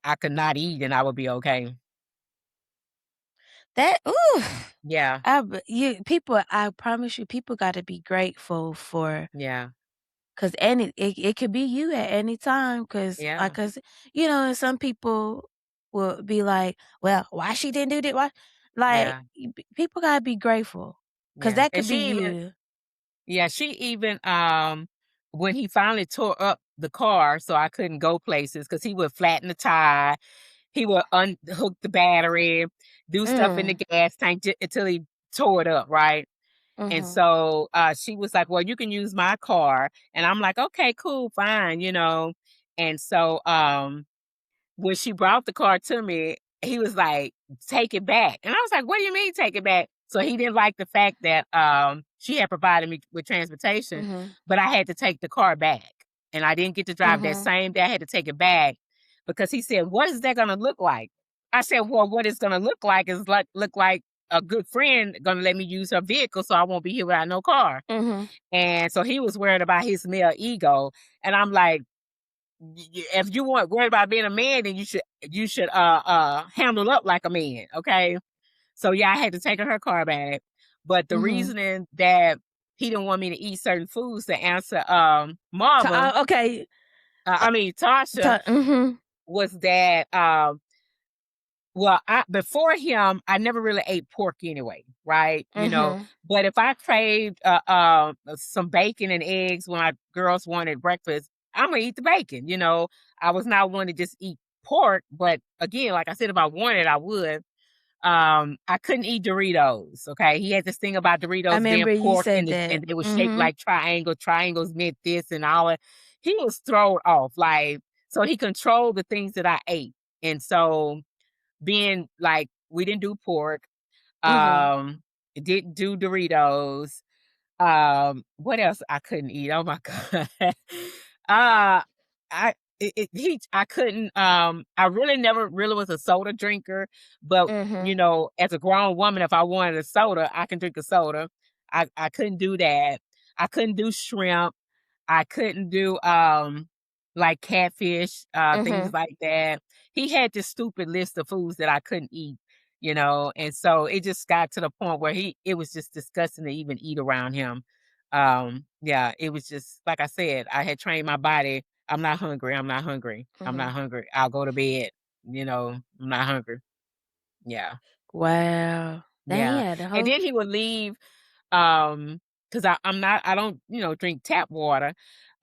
I could not eat and I would be okay. That ooh. Yeah, I promise you, people gotta be grateful for yeah, 'cause it could be you at any time 'cause, yeah, like, 'cause, and some people will be like, "Well, why she didn't do that? Why?" Like, yeah, people gotta be grateful 'cause yeah. that And could be you. Yeah, she even when he finally tore up the car so I couldn't go places because he would flatten the tire, he would unhook the battery, do stuff in the gas tank until he tore it up, right? And so she was like, "Well, you can use my car," and I'm like, "Okay, cool, fine," you know. And so when she brought the car to me, he was like, "Take it back." And I was like, "What do you mean take it back?" So he didn't like the fact that she had provided me with transportation, but I had to take the car back. And I didn't get to drive that same day. I had to take it back because he said, "What is that gonna look like?" I said, "Well, what it's gonna look like is look like a good friend gonna let me use her vehicle so I won't be here without no car." And so he was worried about his male ego. And I'm like, if you weren't worried about being a man, then you should handle up like a man, okay? So yeah, I had to take her car back. But the reasoning that he didn't want me to eat certain foods to answer Marva, okay. I mean Tasha, was that well, before him, I never really ate pork anyway, right? You know, but if I craved some bacon and eggs when my girls wanted breakfast, I'm gonna eat the bacon. You know, I was not one to just eat pork, but again, like I said, if I wanted, I would. I couldn't eat Doritos. Okay, he had this thing about I Doritos being remember you pork said that. and they were shaped like triangles meant this and all that. He was thrown off, like so he controlled the things that I ate, and so being like we didn't do pork, didn't do Doritos. What else I couldn't eat? Oh my god. I I couldn't I really never really was a soda drinker, but you know, as a grown woman, if I wanted a soda, I can drink a soda. I couldn't do that. I couldn't do shrimp. I couldn't do like catfish, things like that. He had this stupid list of foods that I couldn't eat, you know, and so it just got to the point where it was just disgusting to even eat around him. Yeah, it was just like I said, I had trained my body. I'm not hungry. I'm not hungry. I'm not hungry. I'll go to bed. You know, I'm not hungry. Yeah. Wow. Dang, he Yeah. had the And whole. then he would leave because I don't, you know, drink tap water.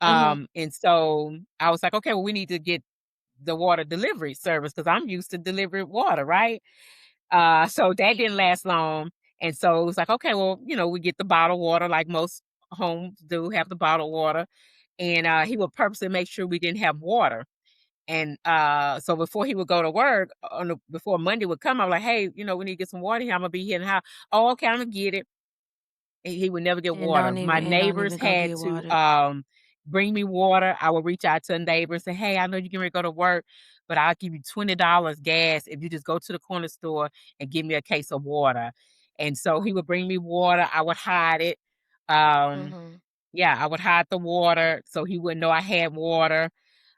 And so I was like, okay, well, we need to get the water delivery service because I'm used to delivering water, right? So that didn't last long. And so it was like, okay, well, you know, we get the bottled water like most homes do have the bottled water. And he would purposely make sure we didn't have water. And so before he would go to work, before Monday would come, I'm like, hey, you know, we need to get some water here. I'm gonna be here in the house. Oh, okay, I'm gonna get it. And he would never get water. My Don't neighbors even go had get to water. bring me water. I would reach out to a neighbor and say, hey, I know you can ready to go to work, but I'll give you $20 gas if you just go to the corner store and give me a case of water. And so he would bring me water. I would hide it. Um, yeah, I would hide the water so he wouldn't know I had water.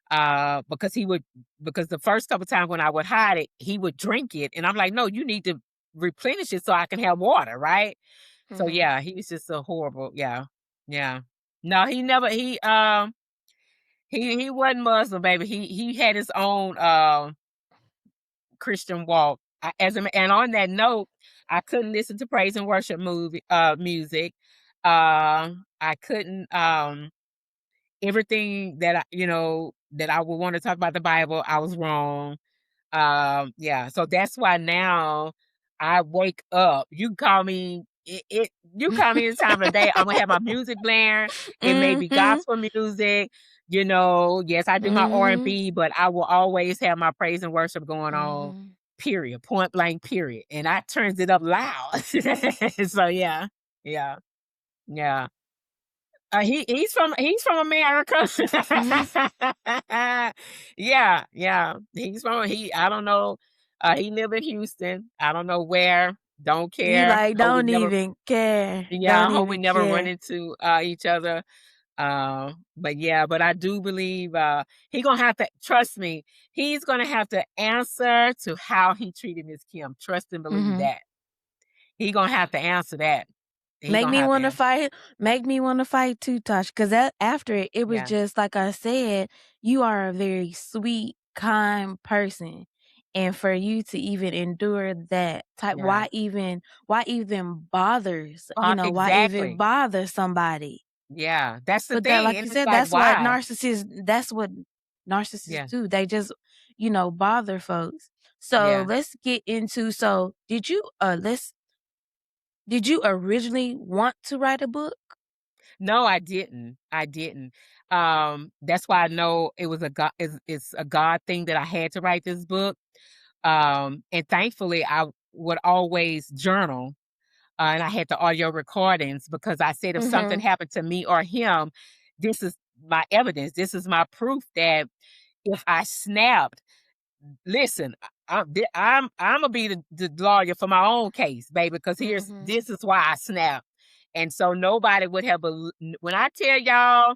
Because because the first couple times when I would hide it, he would drink it. And I'm like, no, you need to replenish it so I can have water, right? So yeah, he was just a horrible, yeah. Yeah. No, he never he wasn't Muslim, baby. He had his own Christian walk. And on that note, I couldn't listen to praise and worship music. I couldn't everything that that I would want to talk about the Bible, I was wrong. Yeah, so that's why now I wake up. You can call me you call me any time of the day. I'm gonna have my music blaring. It may be gospel music. You know, yes, I do my R&B, but I will always have my praise and worship going on. Period. Point blank. Period. And I turns it up loud. So yeah, yeah, yeah. He's from America. Yeah, yeah. I don't know. He live in Houston. I don't know where. Don't You care. like, Hope we don't never even care. yeah, I Don't hope we even never run care. into each other. But yeah, but I do believe he gonna have to trust me. He's gonna have to answer to how he treated Miss Kim. Trust and believe that. He gonna have to answer that. He Make gonna me have to want to answer. fight. Make me want to fight too, Tosh. Because after it, it was Yeah. just like I said. You are a very sweet, kind person, And for you to even endure that type, Yeah. why even bothers, why even Exactly. bother somebody? Yeah, that's the But that, thing, like and you it's said, like, why? that's what narcissists Yeah, do. They just, bother folks. So yeah. let's get into, did you originally want to write a book? No, I didn't. I didn't. That's why I know it was a God. It's a God thing that I had to write this book. And thankfully, I would always journal, and I had the audio recordings because I said if something Mhm. happened to me or him, this is my evidence. This is my proof that if I snapped, listen, I'm gonna be the lawyer for my own case, baby. Because Mhm. this is why I snapped, and so nobody would have when I tell y'all,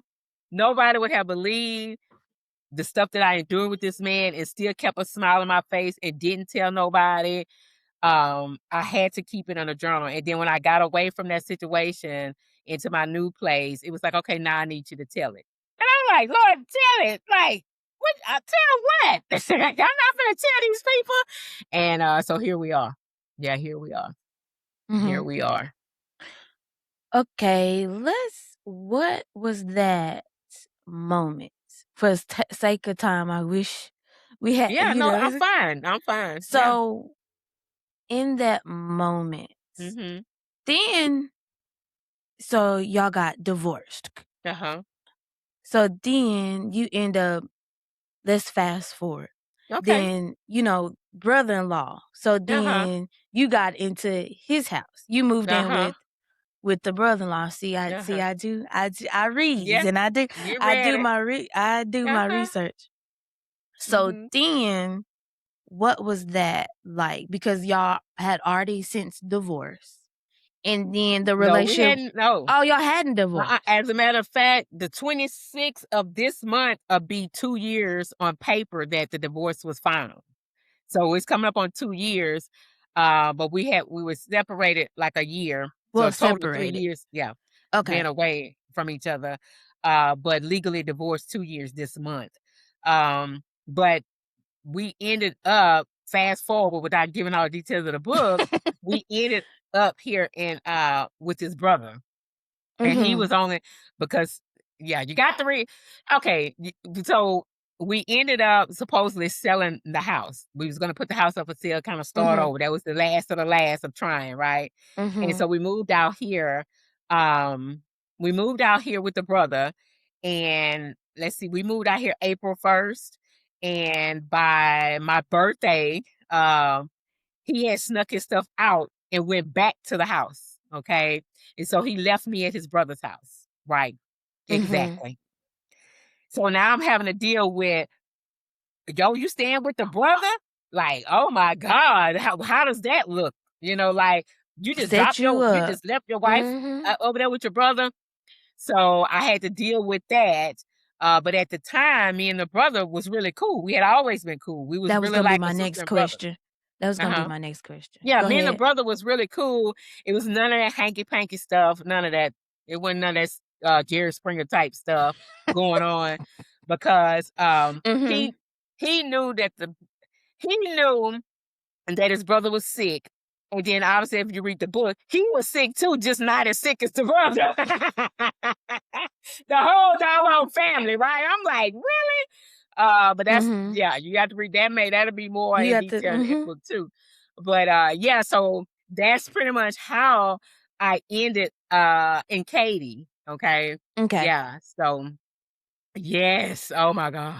nobody would have believed the stuff that I endured with this man, and still kept a smile on my face and didn't tell nobody. I had to keep it in a journal, and then when I got away from that situation into my new place, it was like, okay, now I need you to tell it. And I'm like, Lord, tell it. Like, what? Tell what? I'm not gonna tell these people. And so here we are. Yeah, here we are. Here Mhm. we are. Okay, what was that moment? For sake of time, I wish we had, Yeah, no, I'm fine. I'm fine. Yeah. So in that moment, Mm-hmm. then, so y'all got divorced. Uh-huh. So then you end up, let's fast forward. Okay. Then, brother-in-law. So Uh-huh. then you got into his house. You moved in Uh-huh. with the brother-in-law. Uh-huh. I reads Yeah. and Get ready. I do my Uh-huh. research. So Mm-hmm. then what was that like? Because y'all had already since divorced. And then the No, we relationship, hadn't. No. oh, y'all hadn't divorced. As a matter of fact, the 26th of this month will be 2 years on paper that the divorce was final. So it's coming up on 2 years. But we were separated like a year. So Well, a total of 3 separated. years, yeah, being Okay. away from each other. But legally divorced 2 years this month. But we ended up, fast forward without giving all the details of the book, we ended up here in with his brother. And he Mhm. was only because, yeah, you got to read. Okay, so we ended up supposedly selling the house. We was going to put the house up for sale, kind of start Mhm. over. That was the last of the last of trying, right? And Mhm. so we moved out here. Um, we moved out here with the brother, and let's see, we moved out here April 1st, and by my birthday, he had snuck his stuff out and went back to the house. Okay. And so he left me at his brother's house. Right. Mhm. Exactly. So now I'm having to deal with, yo, you staying with the brother? Like, oh my God, how does that look? Like Set you you up. just left your wife Mhm. over there with your brother. So I had to deal with that. But at the time, me and the brother was really cool. We had always been cool. We was That was really gonna be like a my sister next and brother. question. That was Uh gonna be huh. my next question. Yeah, Go me and the ahead. brother was really cool. It was none of that hanky panky stuff, none of that. It wasn't none of that Jerry Springer type stuff going on because Mhm. he knew he knew that his brother was sick. And then obviously if you read the book, he was sick too, just not as sick as the brother. The whole doggone family, right? I'm like, really? But that's, Mhm. yeah, you got to read that. That'll be more You in got to. detail in that book too. But yeah, so that's pretty much how I ended in Katy. Okay. Okay. Yeah. So yes. Oh my God.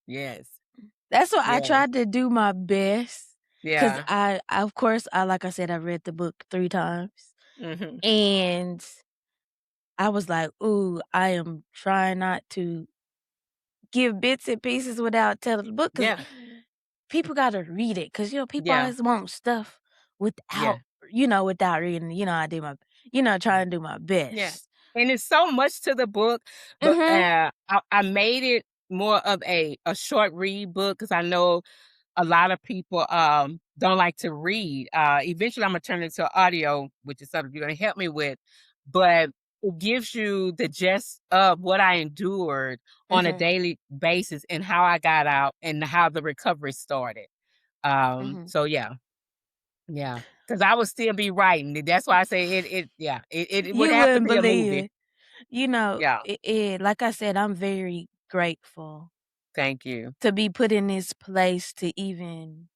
Yes. That's what I Yes. tried to do my best. Cause Yeah. of course, like I said, I read the book 3 times, Hmm. and I was like, "Ooh, I am trying not to give bits and pieces without telling the book, cause Yeah. people gotta read it, cause people Yeah. always want stuff Yeah. without, without reading. I do my, trying to do my Yeah. best. And it's so much to the book, but Mhm. I made it more of a short read book because I know a lot of people don't like to read. Eventually, I'm gonna turn it into audio, which is something you're gonna help me with. But it gives you the gist of what I endured on a Mhm. daily basis and how I got out and how the recovery started. So yeah, yeah, because I would still be writing. That's why I say it would You have to wouldn't be a believe movie. it. You know, Yeah, like I said, I'm very grateful thank you. to be put in this place to even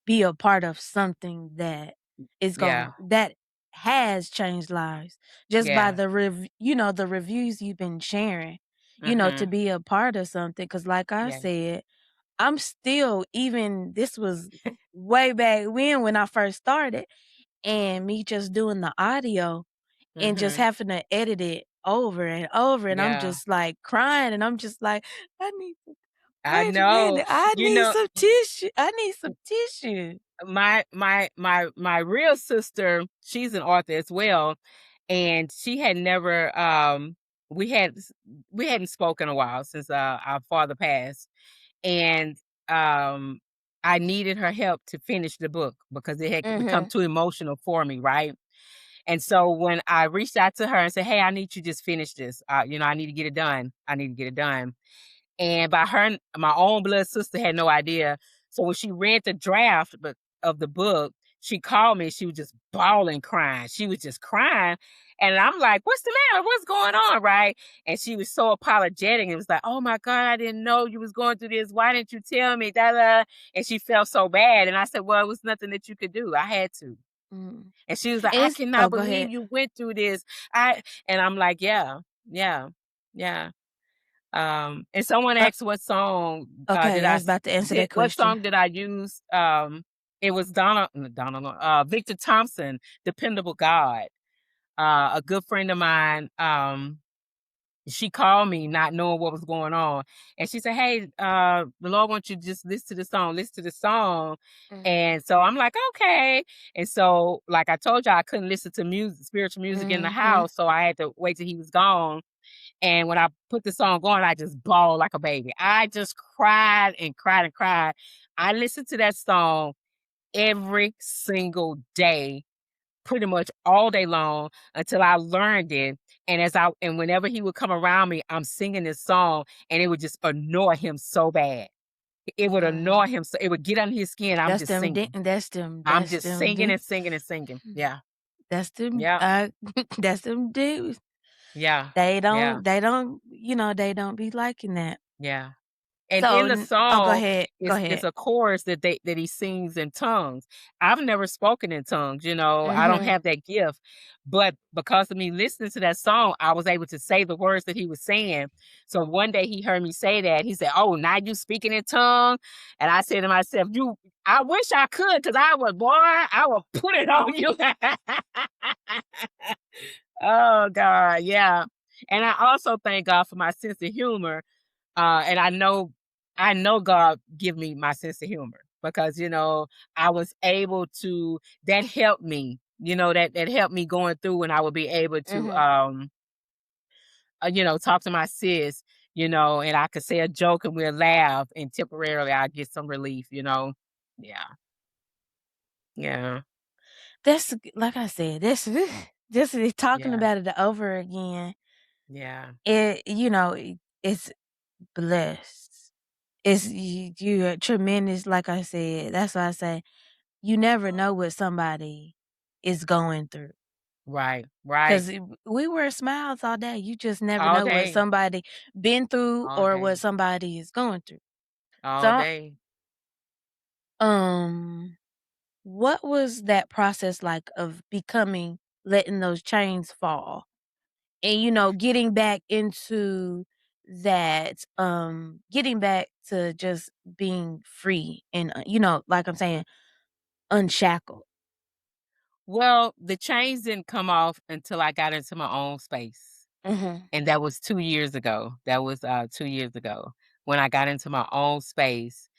be a part of something that is Yeah, that has changed lives just by yeah. the the reviews you've been sharing, to Mhm. be a part of something. Cause like I Yes. said, I'm still, even this was way back when I first started, and me just doing the audio and just Mhm. having to edit it over and over, and I'm Yeah. just like crying, and I'm just like, I need I wait a know. minute, I You need know, some tissue. I need some tissue. my real sister, she's an author as well, and she had never we had we hadn't spoken a while since our father passed, and um I needed her help to finish the book because it had become Mhm. too emotional for me, right? And so when I reached out to her and said, "Hey, I need you to just finish this. I need to get it done. I need to get it done." And by her, my own blood sister had no idea. So when she read the draft of the book, she called me. She was just bawling, crying. She was just crying. And I'm like, "What's the matter? What's going on?" Right? And she was so apologetic. It was like, "Oh my God, I didn't know you was going through this. Why didn't you tell me?" Da, da. And she felt so bad. And I said, "Well, it was nothing that you could do. I had to." Mm. And she was like, And "I it's cannot oh, go believe ahead. you went through this." And I'm like, "Yeah, yeah, yeah." And someone Uh, asked what song okay, I was about to answer that what question. song did I use? It was Victor Thompson, "Dependable God." A good friend of mine, she called me not knowing what was going on, and she said, "Hey, the Lord wants you to just listen to the song, listen to the song." Mhm. And so I'm like, "Okay." And so, like I told you, I couldn't listen to music, spiritual music in the Mhm. house, so I had to wait till he was gone. And when I put the song on, I just bawled like a baby. I just cried and cried and cried. I listened to that song every single day, pretty much all day long until I learned it. And whenever he would come around me, I'm singing this song and it would just annoy him so bad. It would annoy Mm. him so it would get under his skin. I'm That's just them. singing. I'm That's just them singing deep. and singing and singing. Yeah. That's them. Yeah. That's them deep. Yeah. They Yeah. don't. They don't. They don't be liking that. Yeah. And So, in the oh, go song, ahead. Go it's ahead. a chorus that he sings in tongues. I've never spoken in tongues, I don't Mhm. have that gift. But because of me listening to that song, I was able to say the words that he was saying. So one day he heard me say that. He said, "Oh, now you speaking in tongue?" And I said to myself, I wish I could, because I would put it on you. Oh God, yeah. And I also thank God for my sense of humor, and I know God give me my sense of humor because, I was able to that helped me, that helped me going through, and I would be able to, Mhm. talk to my sis, and I could say a joke and we'll laugh, and temporarily I get some relief. Yeah. Yeah. That's like I said. This just talking Yeah. about it over again. Yeah. It's blessed. You are tremendous. Like I said, that's why I say you never know what somebody is going through. Right. Right. 'Cause we wear smiles all day. You just never All know what day. somebody been through All or what day. somebody is going through. All So, day. um, what was that process like of becoming letting those chains fall? And, getting back into that, getting back to just being free and, like I'm saying, unshackled. Well, the chains didn't come off until I got into my own space. Mhm. And that was 2 years ago. That was, 2 years ago when I got into my own space.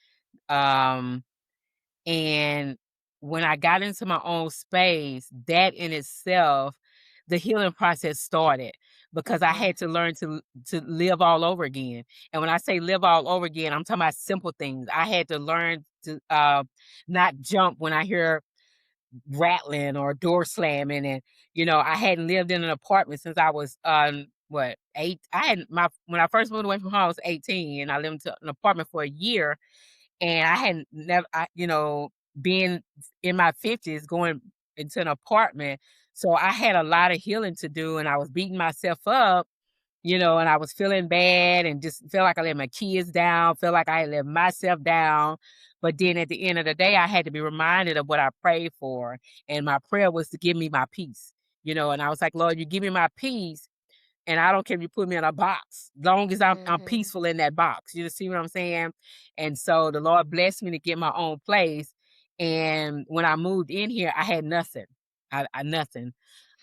Um, and when I got into my own space, that in itself, the healing process started because I Mhm. had to learn to live all over again. And when I say live all over again, I'm talking about simple things. I had to learn to, not jump when I hear rattling or door slamming. And I hadn't lived in an apartment since I was what, 8. I had my when I first moved away from home, I was 18, and I lived in an apartment for a year. and I hadn't never, being in my 50s, going into an apartment. So I had a lot of healing to do, and I was beating myself up, and I was feeling bad and just felt like I let my kids down, felt like I had let myself down. But then at the end of the day, I had to be reminded of what I prayed for. And my prayer was to give me my peace, and I was like, Lord, you give me my peace. And I don't care if you put me in a box, long as I'm peaceful in that box. You see what I'm saying? And so the Lord blessed me to get my own place. And when I moved in here, I had nothing. I nothing.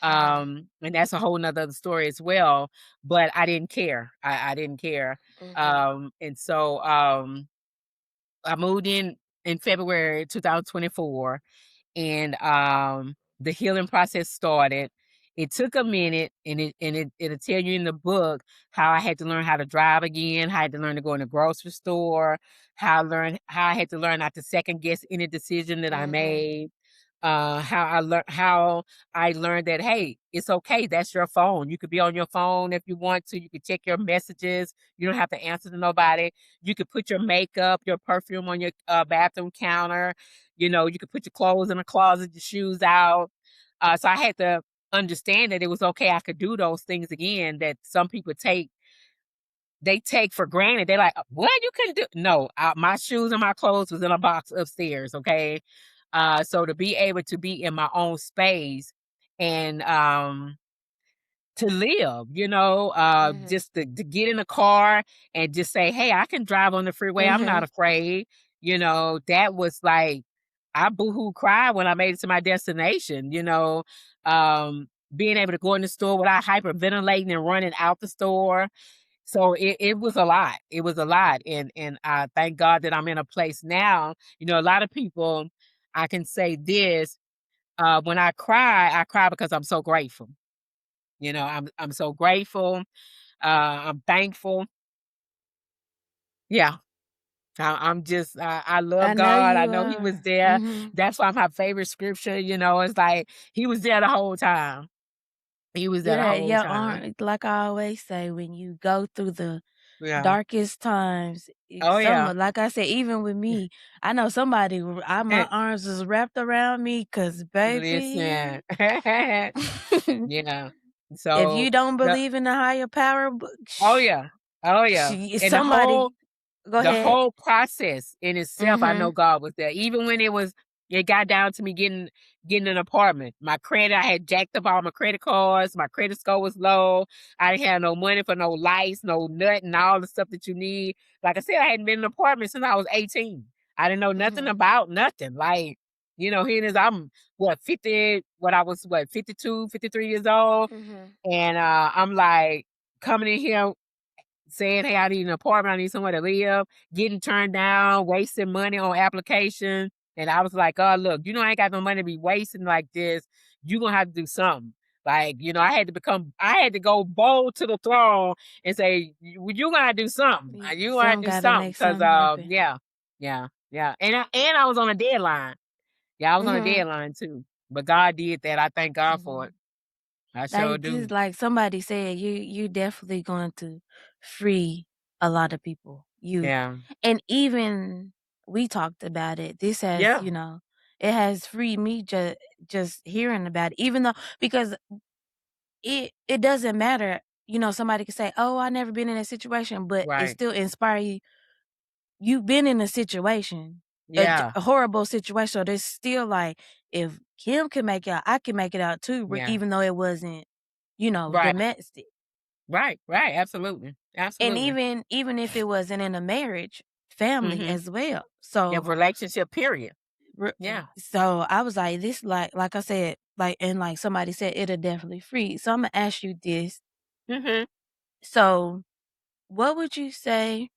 And that's a whole nother story as well. But I didn't care. I didn't care. And so I moved in February 2024, and the healing process started. It took a minute, and it'll tell you in the book how I had to learn how to drive again, how I had to learn to go in the grocery store, how I had to learn not to second guess any decision that I made. How I learned that, hey, it's okay. That's your phone. You could be on your phone if you want to. You could check your messages. You don't have to answer to nobody. You could put your makeup, your perfume on your bathroom counter. You could put your clothes in a closet, your shoes out. So I had to understand that it was okay. I could do those things again that some people take for granted. They're like, what, you couldn't do? No, my shoes and my clothes was in a box upstairs. Okay. So to be able to be in my own space and to live, just to get in a car and just say, hey, I can drive on the freeway. I'm not afraid. That was like, I boohoo cried when I made it to my destination, being able to go in the store without hyperventilating and running out the store. So it was a lot. It was a lot. And I thank God that I'm in a place now. A lot of people, I can say this, when I cry because I'm so grateful. I'm so grateful. I'm thankful. Yeah. I'm just, I I love know God. I you know He was are. there. That's why my favorite scripture, it's like He was there the whole time. He was there the Yeah, whole your time. arm, like I always say, when you go through the Yeah. darkest times, Oh, yeah. like I said, even with me, I know somebody, my arms was wrapped around me, cause baby, Listen. Yeah. if So you don't the believe in the higher power, oh, yeah. Oh, yeah. And somebody, go the ahead. whole process in itself, I know God was there. Even when it got down to me getting an apartment. My credit, I had jacked up all my credit cards. My credit score was low. I didn't have no money for no lights, no nothing, all the stuff that you need. Like I said, I hadn't been in an apartment since I was 18. I didn't know nothing about nothing. Like, here it is. I'm 50, I was 52, 53 years old. And I'm like coming in here saying, hey, I need an apartment, I need somewhere to live, getting turned down, wasting money on application. And I was like, oh, look, I ain't got no money to be wasting like this. You're going to have to do something. Like, I had to go bold to the throne and say, you got to do something. You got to Some do gotta something. make Cause, something happen. yeah, yeah, yeah. And I was on a deadline. Yeah, I was on a Mhm. deadline too. But God did that. I thank God for it. Mhm. I sure Like do. just like somebody said, you definitely going to free a lot of people. Yeah. And even we talked about it. This has, Yeah. it has freed me just hearing about it. Even though because it doesn't matter. Somebody could say, "Oh, I never been in a situation," but it Right. still inspire you. You've been in a situation, Yeah. a horrible situation. So there's still like, if Kim can make it out, I can make it out too, Yeah. even though it wasn't, Right. domestic. Right, right, absolutely, And absolutely. even if it wasn't in a marriage, family Mhm. as well. Yeah, So relationship period. re- Yeah. so I was like, this like I said, like somebody said, it'll definitely free. So I'm gonna ask you this. Mhm. So what would you say?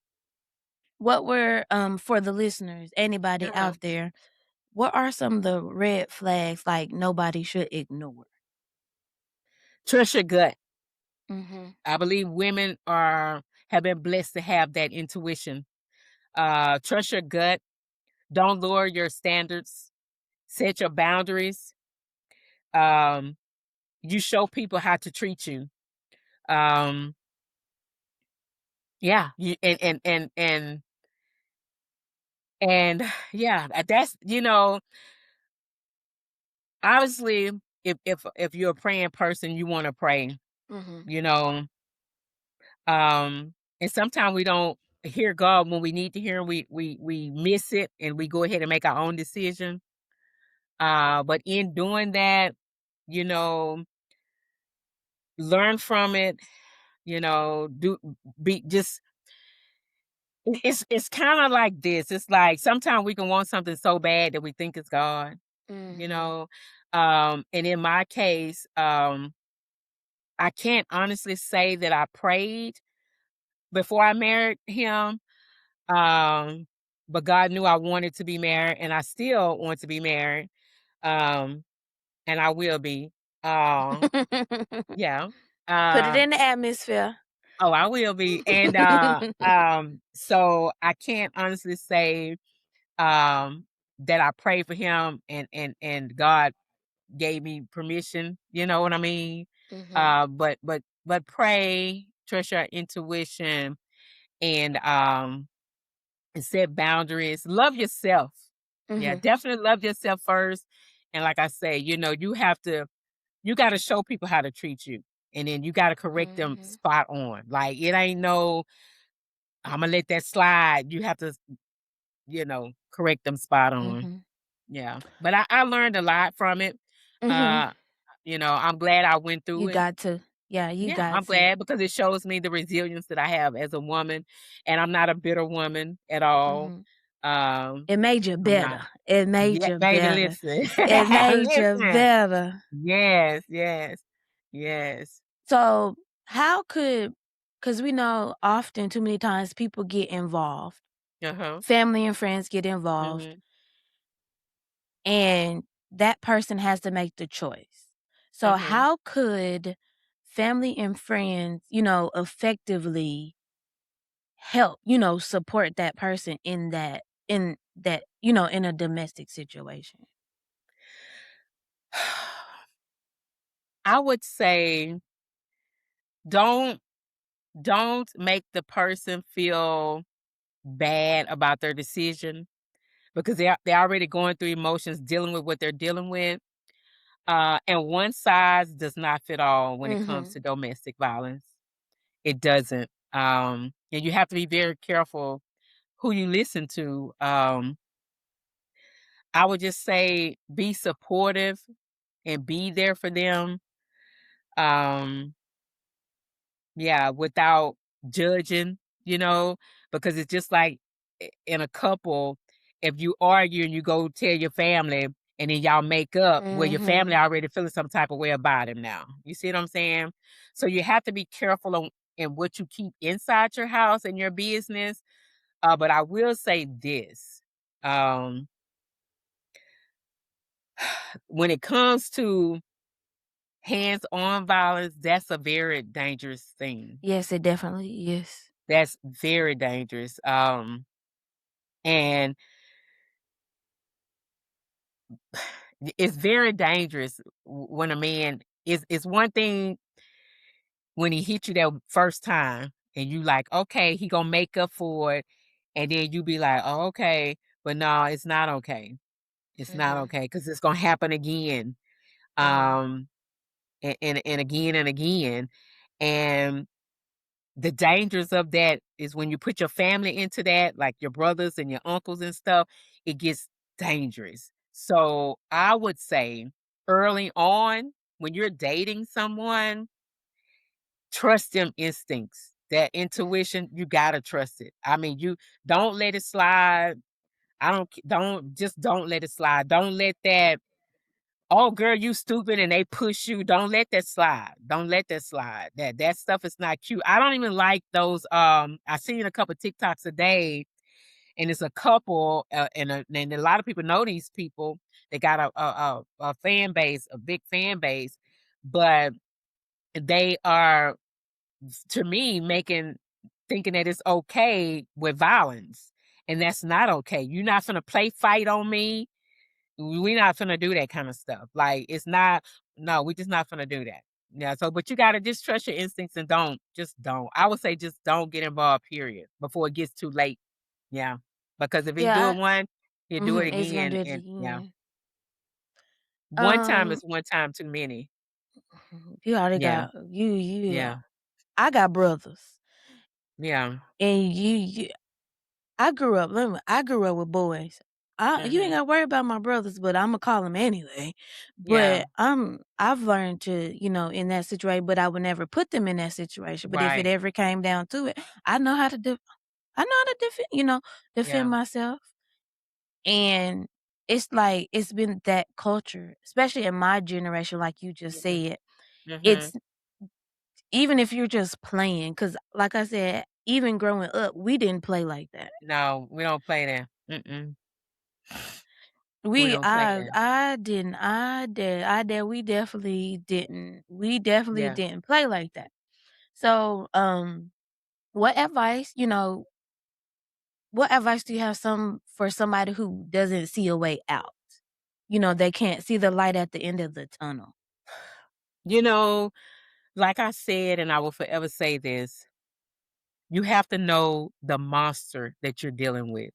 What were for the listeners, anybody Uh-huh. out there? What are some of the red flags like nobody should ignore? Trust your gut. Mhm. I believe women have been blessed to have that intuition. Trust your gut. Don't lower your standards. Set your boundaries. Um, you show people how to treat you. Um, yeah. You, and And yeah, that's, obviously, if you're a praying person, you want to pray, Mhm. you know. And sometimes we don't hear God when we need to hear him. We miss it and we go ahead and make our own decision. But in doing that, you know, learn from it, do be just it's kind of like this. It's like sometimes we can want something so bad that we think it's God, you Mhm. know. And in my case, I can't honestly say that I prayed before I married him. Um, but God knew I wanted to be married, and I still want to be married. Um, and I will be. Um, yeah. Put it Um, in the atmosphere. oh, I will be. And so I can't honestly say that I prayed for him and God gave me permission, you know what I mean? Mhm. But pray, trust your intuition, and set boundaries. Love yourself. Yeah, Mhm. definitely love yourself first. And like I say, you got to show people how to treat you. And then you got to correct them Mhm. spot on. Like it ain't no, I'm gonna let that slide. You have to, correct them spot on. Mhm. Yeah. But I learned a lot from it. Mhm. Uh, I'm glad I went through You it. got to. Yeah, you Yeah, I'm got to. glad because it shows me the resilience that I have as a woman, and I'm not a bitter woman at all. Mhm. Um, It made you I'm not. better. It made Yeah, you baby, better. listen. It made you Listen. better. Yes, yes, yes. So, how could, because we know often too many times people get involved, Uh-huh. family and friends get involved, Mhm. and that person has to make the choice. So, Mhm. how could family and friends, effectively help, support that person in a domestic situation? I would say don't don't make the person feel bad about their decision because they're already going through emotions, dealing with what they're dealing with. And one size does not fit all when it comes Mhm. to domestic violence. It doesn't. And you have to be very careful who you listen to. I would just say be supportive and be there for them. Um, yeah, without judging, because it's just like in a couple, if you argue and you go tell your family and then y'all make up, well, your family Mhm. already feeling some type of way about him now. You see what I'm saying? So you have to be careful in what you keep inside your house and your business. But I will say this. Um, when it comes to hands-on violence, that's a very dangerous thing. Yes, it definitely is. That's very dangerous. And it's very dangerous when a man is one thing when he hit you that first time and you like, okay, he gonna make up for it, and then you be like, oh, okay, but no, it's not okay. It's not Mhm. okay because it's gonna happen again, Mhm. um, and again and again, and the dangers of that is when you put your family into that, like your brothers and your uncles and stuff, it gets dangerous. So I would say early on, when you're dating someone, trust them instincts. That intuition, you gotta trust it. I mean, you don't let it slide. Don't let it slide. Don't let that, oh girl, you stupid, and they push you. Don't let that slide. Don't let that slide. That stuff is not cute. I don't even like those. I seen a couple TikToks a day, and it's a couple, and a lot of people know these people. They got a fan base, a big fan base, but they are, to me, thinking that it's okay with violence, and that's not okay. You're not gonna play fight on me. We're not gonna do that kind of stuff. Like it's not. No, we're just not gonna do that. Yeah. So, but you gotta just trust your instincts and don't. I would say just don't get involved. Period. Before it gets too late. Yeah. because if he do it Yeah, once, he'll do it it's gonna again, do it and yeah. again. One time Um, is one time too many. you already Yeah, got you. yeah, I got brothers, yeah. and you. I grew up with boys. You ain't Mhm. gotta worry about my brothers, but Imma call them anyway. Yeah, But I've learned to, in that situation, but I would never put them in that situation. But if it right. ever came down to it, I know how to I know how to defend Yeah. myself. And it's like it's been that culture, especially in my generation, like you just Mhm. said. Mhm. It's even if you're just playing, because like I said, even growing up, we didn't play like that. No, we don't play that. Mm-mm. We We don't play that. we definitely Yeah. didn't play like that. So, what advice, what advice do you have for somebody who doesn't see a way out? They can't see the light at the end of the tunnel. You know, like I said, and I will forever say this, you have to know the monster that you're dealing with.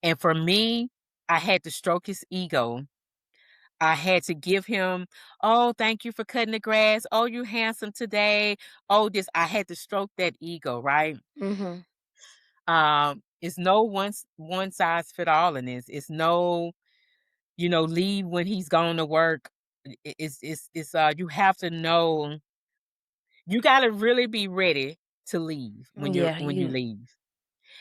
And for me, I had to stroke his ego. I had to give him, oh, thank you for cutting the grass. Oh, you handsome today. Oh, this. I had to stroke that ego, right? Mhm. It's no one size fit all in this. It's no, leave when he's gone to work. It's you have to know, you got to really be ready to leave Yeah, when you you. leave.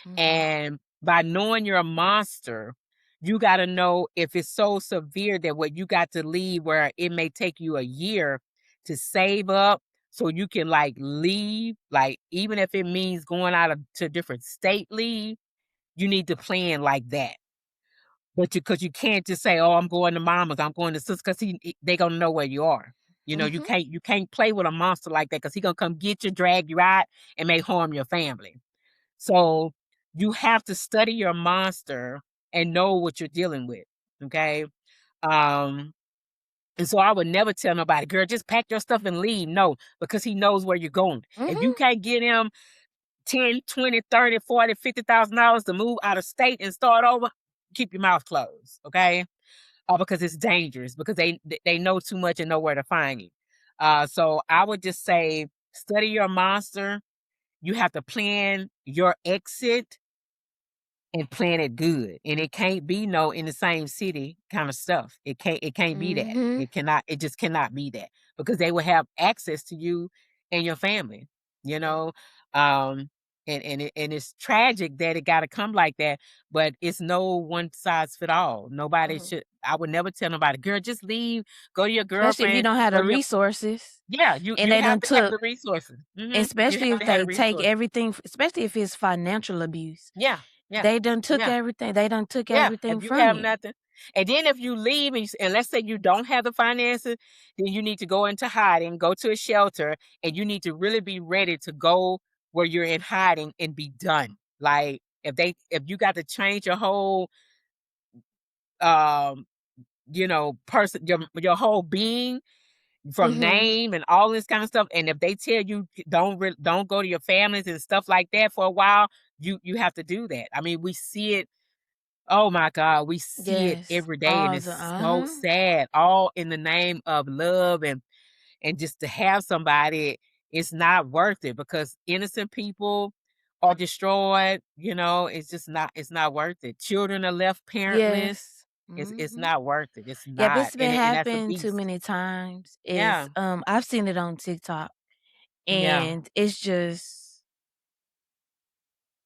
Mhm. And by knowing you're a monster, you got to know if it's so severe that what you got to leave, where it may take you a year to save up so you can like leave, like even if it means going out to a different state, leave, you need to plan like that. But because you can't just say, "Oh, I'm going to mama's, I'm going to sis," because they gonna know where you are. Mhm. You can't play with a monster like that because he gonna come get you, drag you out, and may harm your family. So you have to study your monster and know what you're dealing with. Okay. Um, and so I would never tell nobody, girl, just pack your stuff and leave. No, because he knows where you're going. If you Mhm. can't get him 10, 20, 30, 40, $50,000 to move out of state and start over, keep your mouth closed. Okay. Because it's dangerous, because they know too much and know where to find you. So I would just say, study your monster. You have to plan your exit and plan it good. And it can't be no in the same city kind of stuff. It can't be that. Mhm. It just cannot be that, because they will have access to you and your family, you know. Um and it's tragic that it gotta come like that, but it's no one size fit all. Nobody Mhm. should I would never tell nobody, girl, just leave, go to your Especially if you girlfriend, don't have go the to your resources, yeah, and you they have done to have took the resources. You especially have if to have the they take resources. everything, especially if it's financial abuse. Yeah, yeah, They done took yeah. everything. They done took Yeah, if everything you from have you. nothing, and then if you leave and let's say you don't have the finances, then you need to go into hiding, go to a shelter, and you need to really be ready to go where you're in hiding and be done. Like if you got to change your whole um person, your whole being, from Mhm. name and all this kind of stuff, and if they tell you don't go to your families and stuff like that for a while, you have to do that. I mean, we see it. Oh my God, we see it Yes. every day, and All the it's so sad. All in the name of love, and just to have somebody, it's not worth it, because innocent people are destroyed. It's not worth it. Children are left parentless. Yes. It's Mhm. not worth it. It's Yep, not, it's been and that's a happening too beast. many times. Yeah, I've seen it on TikTok, yeah, and it's just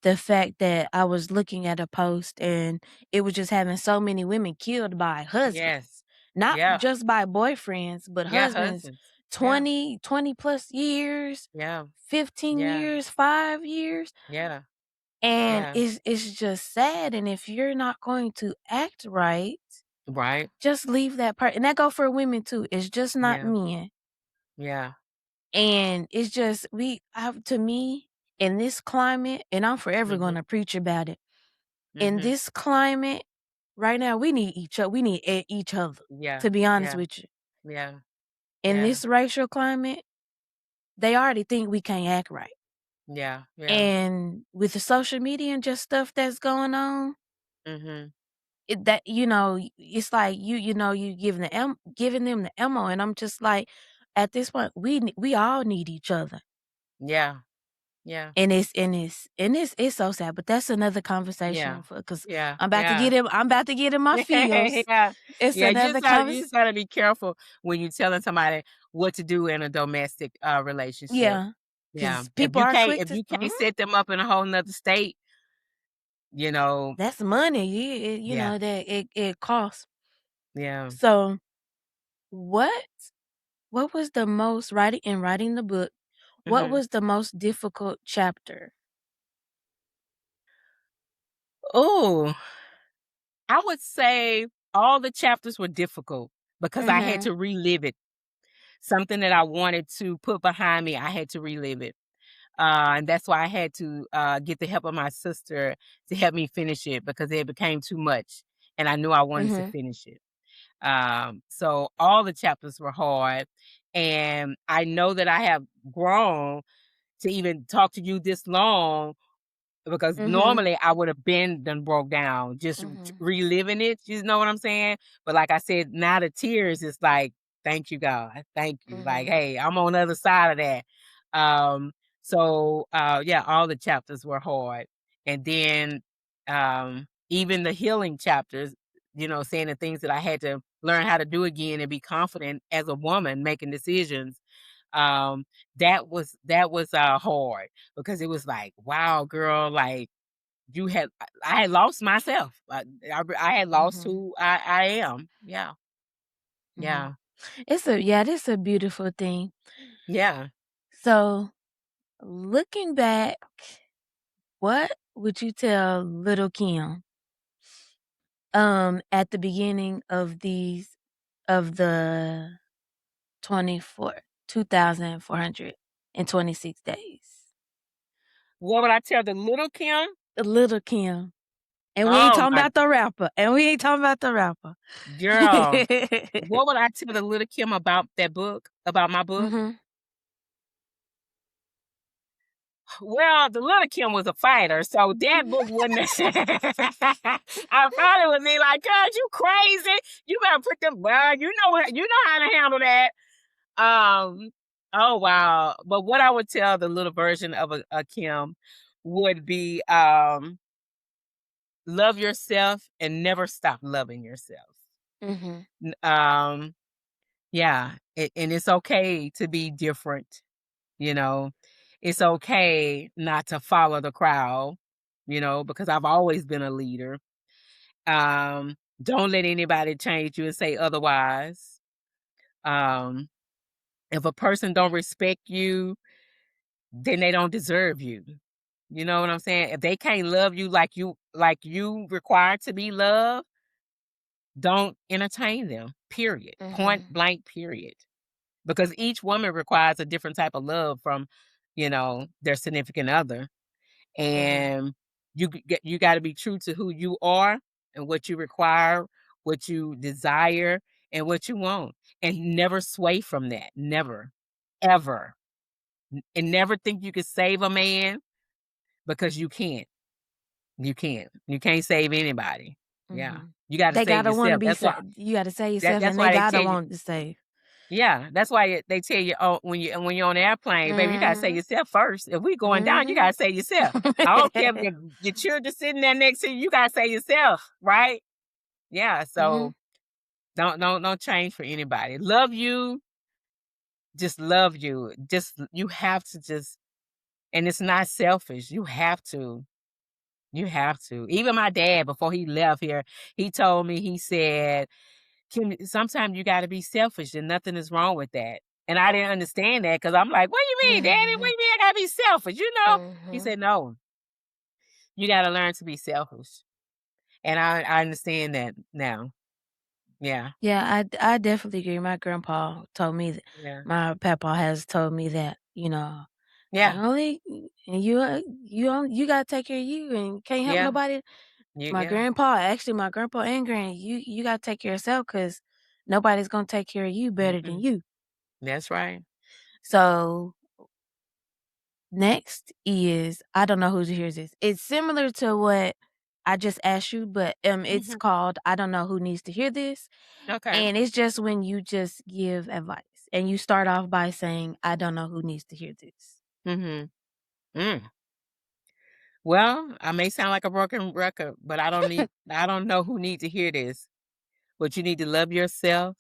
the fact that I was looking at a post, and it was just having so many women killed by yes, husbands, not yeah, just by boyfriends, but yeah, husbands husbands, yeah, 20 plus years, yeah, 15 yeah, years, 5 years. yeah, And yeah, it's just sad. And if you're not going to act right, right, just leave that part. And that go for women too. It's just not yeah, men. yeah, And it's just to me, in this climate, and I'm forever mm-hmm, gonna preach about it. In mm-hmm, this climate, right now, we need each other. We need each other. yeah, To be honest yeah, with you, yeah, in yeah. this racial climate, they already think we can't act right. Yeah, yeah, And with the social media and just stuff that's going on, Mhm. That it's like you giving them the ammo, and I'm just like, at this point, we all need each other. Yeah. Yeah. And it's so sad, but that's another conversation Yeah. because Yeah. I'm about to Yeah. get in my feels. Yeah. It's Yeah, another you conversation. just gotta be careful when you're telling somebody what to do in a domestic, relationship. Yeah, Yeah. because people are quick If to you can't set them up in a whole 'nother state, you know. that's money. Yeah. That it costs. Yeah. So what what was the most writing the book? What Mhm. was the most difficult chapter? Ooh, I would say all the chapters were difficult because I had Mhm. to relive it. Something that I wanted to put behind me, I had to relive it. And that's why I had to get the help of my sister to help me finish it because it became too much. And I knew I wanted to Mhm. finish it. So all the chapters were hard. And I know that I have grown to even talk to you this long because Mhm. normally I would have been done broke down, just Mhm. reliving it. You know what I'm saying? But like I said, now the tears is like, thank you, God. Thank you. Like, Mhm. hey, I'm on the other side of that. Um, yeah, all the chapters were hard. And then even the healing chapters, saying the things that I had to learn how to do again and be confident as a woman making decisions. Um, that was hard because it was like, wow, girl, like I had lost myself. I had lost Mhm. who I am. Yeah. Mhm. Yeah. This a beautiful thing. Yeah. So, looking back, what would you tell little Kim at the beginning of the 2,426 days? What would I tell the little Kim? Little Kim. And we ain't Oh talking my about the rapper. girl. What would I tell the little Kim about that book? About my book? Mhm. Well, the little Kim was a fighter, so that book wouldn't I probably would be like, God, you crazy. You better put them well, you know how to handle that. Um, oh wow. But what I would tell the little version of a Kim would be love yourself and never stop loving yourself. Mhm. N- Um, yeah, and it's okay to be different, you know. It's okay not to follow the crowd, because I've always been a leader. Don't let anybody change you and say otherwise. Um, if a person don't respect you, then they don't deserve you. You know what I'm saying? If they can't love you like you require to be loved, don't entertain them. Period. Point Mhm. blank period. Because each woman requires a different type of love from, their significant other. Mhm. And you got to be true to who you are and what you require, what you desire, and what you want. And never sway from that. Never. Ever. And never think you could save a man because you can't. You can't. You can't save anybody. Yeah. Mhm. You gotta They save gotta want to yourself. be sa You gotta say yourself, That's and they why they gotta tell you. want to say. Yeah, that's why they tell you, oh, when you're on the airplane, baby, you gotta save Mhm. yourself first. If we going down, you Mhm. gotta save yourself. I don't care if your children sitting there next to you, you gotta save yourself, right? Yeah. Mhm. So don't change for anybody. Love you, just love you. Just you have to just and it's not selfish. You have to. You have to. Even my dad, before he left here, he told me, he said, Kim, sometimes you got to be selfish and nothing is wrong with that. And I didn't understand that because I'm like, what do you mean, Daddy? What do Mhm. you mean I got to be selfish? He Mhm. said, no, you got to learn to be selfish. And I understand that now. Yeah. Yeah, I definitely agree. My grandpa told me that. Yeah. My papa has told me that. You Yeah. only and you gotta take care of you and can't help Yeah. nobody. Yeah. My grandpa and granny, you gotta take care of yourself because nobody's gonna take care of you better than Mm-mm. you. That's right. So next is I don't know who hears this. It's similar to what I just asked you, but it's Mhm. called I Don't Know Who Needs to Hear This. Okay. And it's just when you just give advice and you start off by saying, I don't know who needs to hear this. Mhm. Mm. Well, I may sound like a broken record, but I don't know who need to hear this. But you need to love yourself,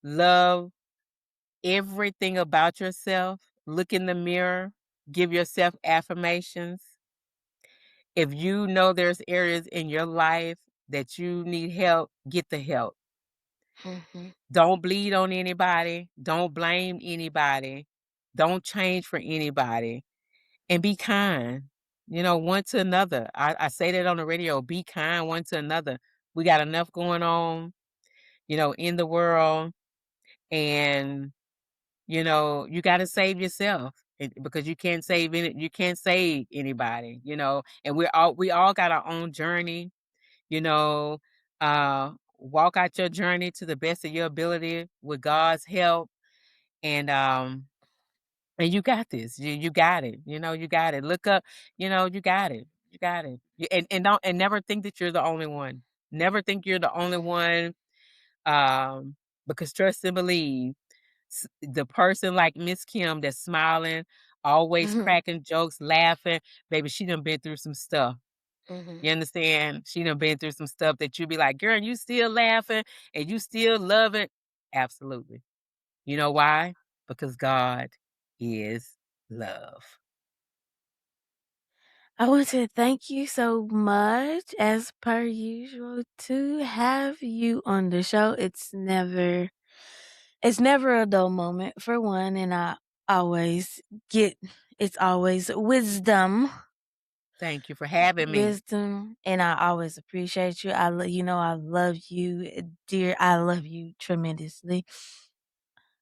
love everything about yourself, look in the mirror, give yourself affirmations. If you know there's areas in your life that you need help, get the help. Mhm. Don't bleed on anybody, don't blame anybody, don't change for anybody, and be kind, one to another. I say that on the radio, be kind one to another. We got enough going on, in the world, and you gotta save yourself, because you can't save anybody, and we all got our own journey, you know, walk out your journey to the best of your ability with God's help, and, and you got this. You got it, you got it. Look up, you got it. You got it. And never think that you're the only one. Never think you're the only one, because trust and believe. The person like Miss Kim that's smiling, always Mhm. cracking jokes, laughing, baby, she done been through some stuff. Mhm. You understand? She done been through some stuff that you be like, "Girl, you still laughing and you still love it?" Absolutely. You know why? Because God is love. I want to thank you so much, as per usual, to have you on the show. It's never a dull moment for one, and I always get it's always Thank you for having me. wisdom, and I always appreciate you. I love you, dear. I love you tremendously.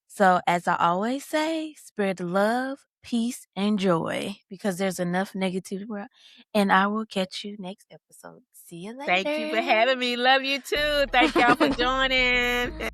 So, as I always say, spread love, peace, and joy because there's enough negativity. And I will catch you next episode. See you Thank you for later. having me. Love you too. Thank y'all for joining.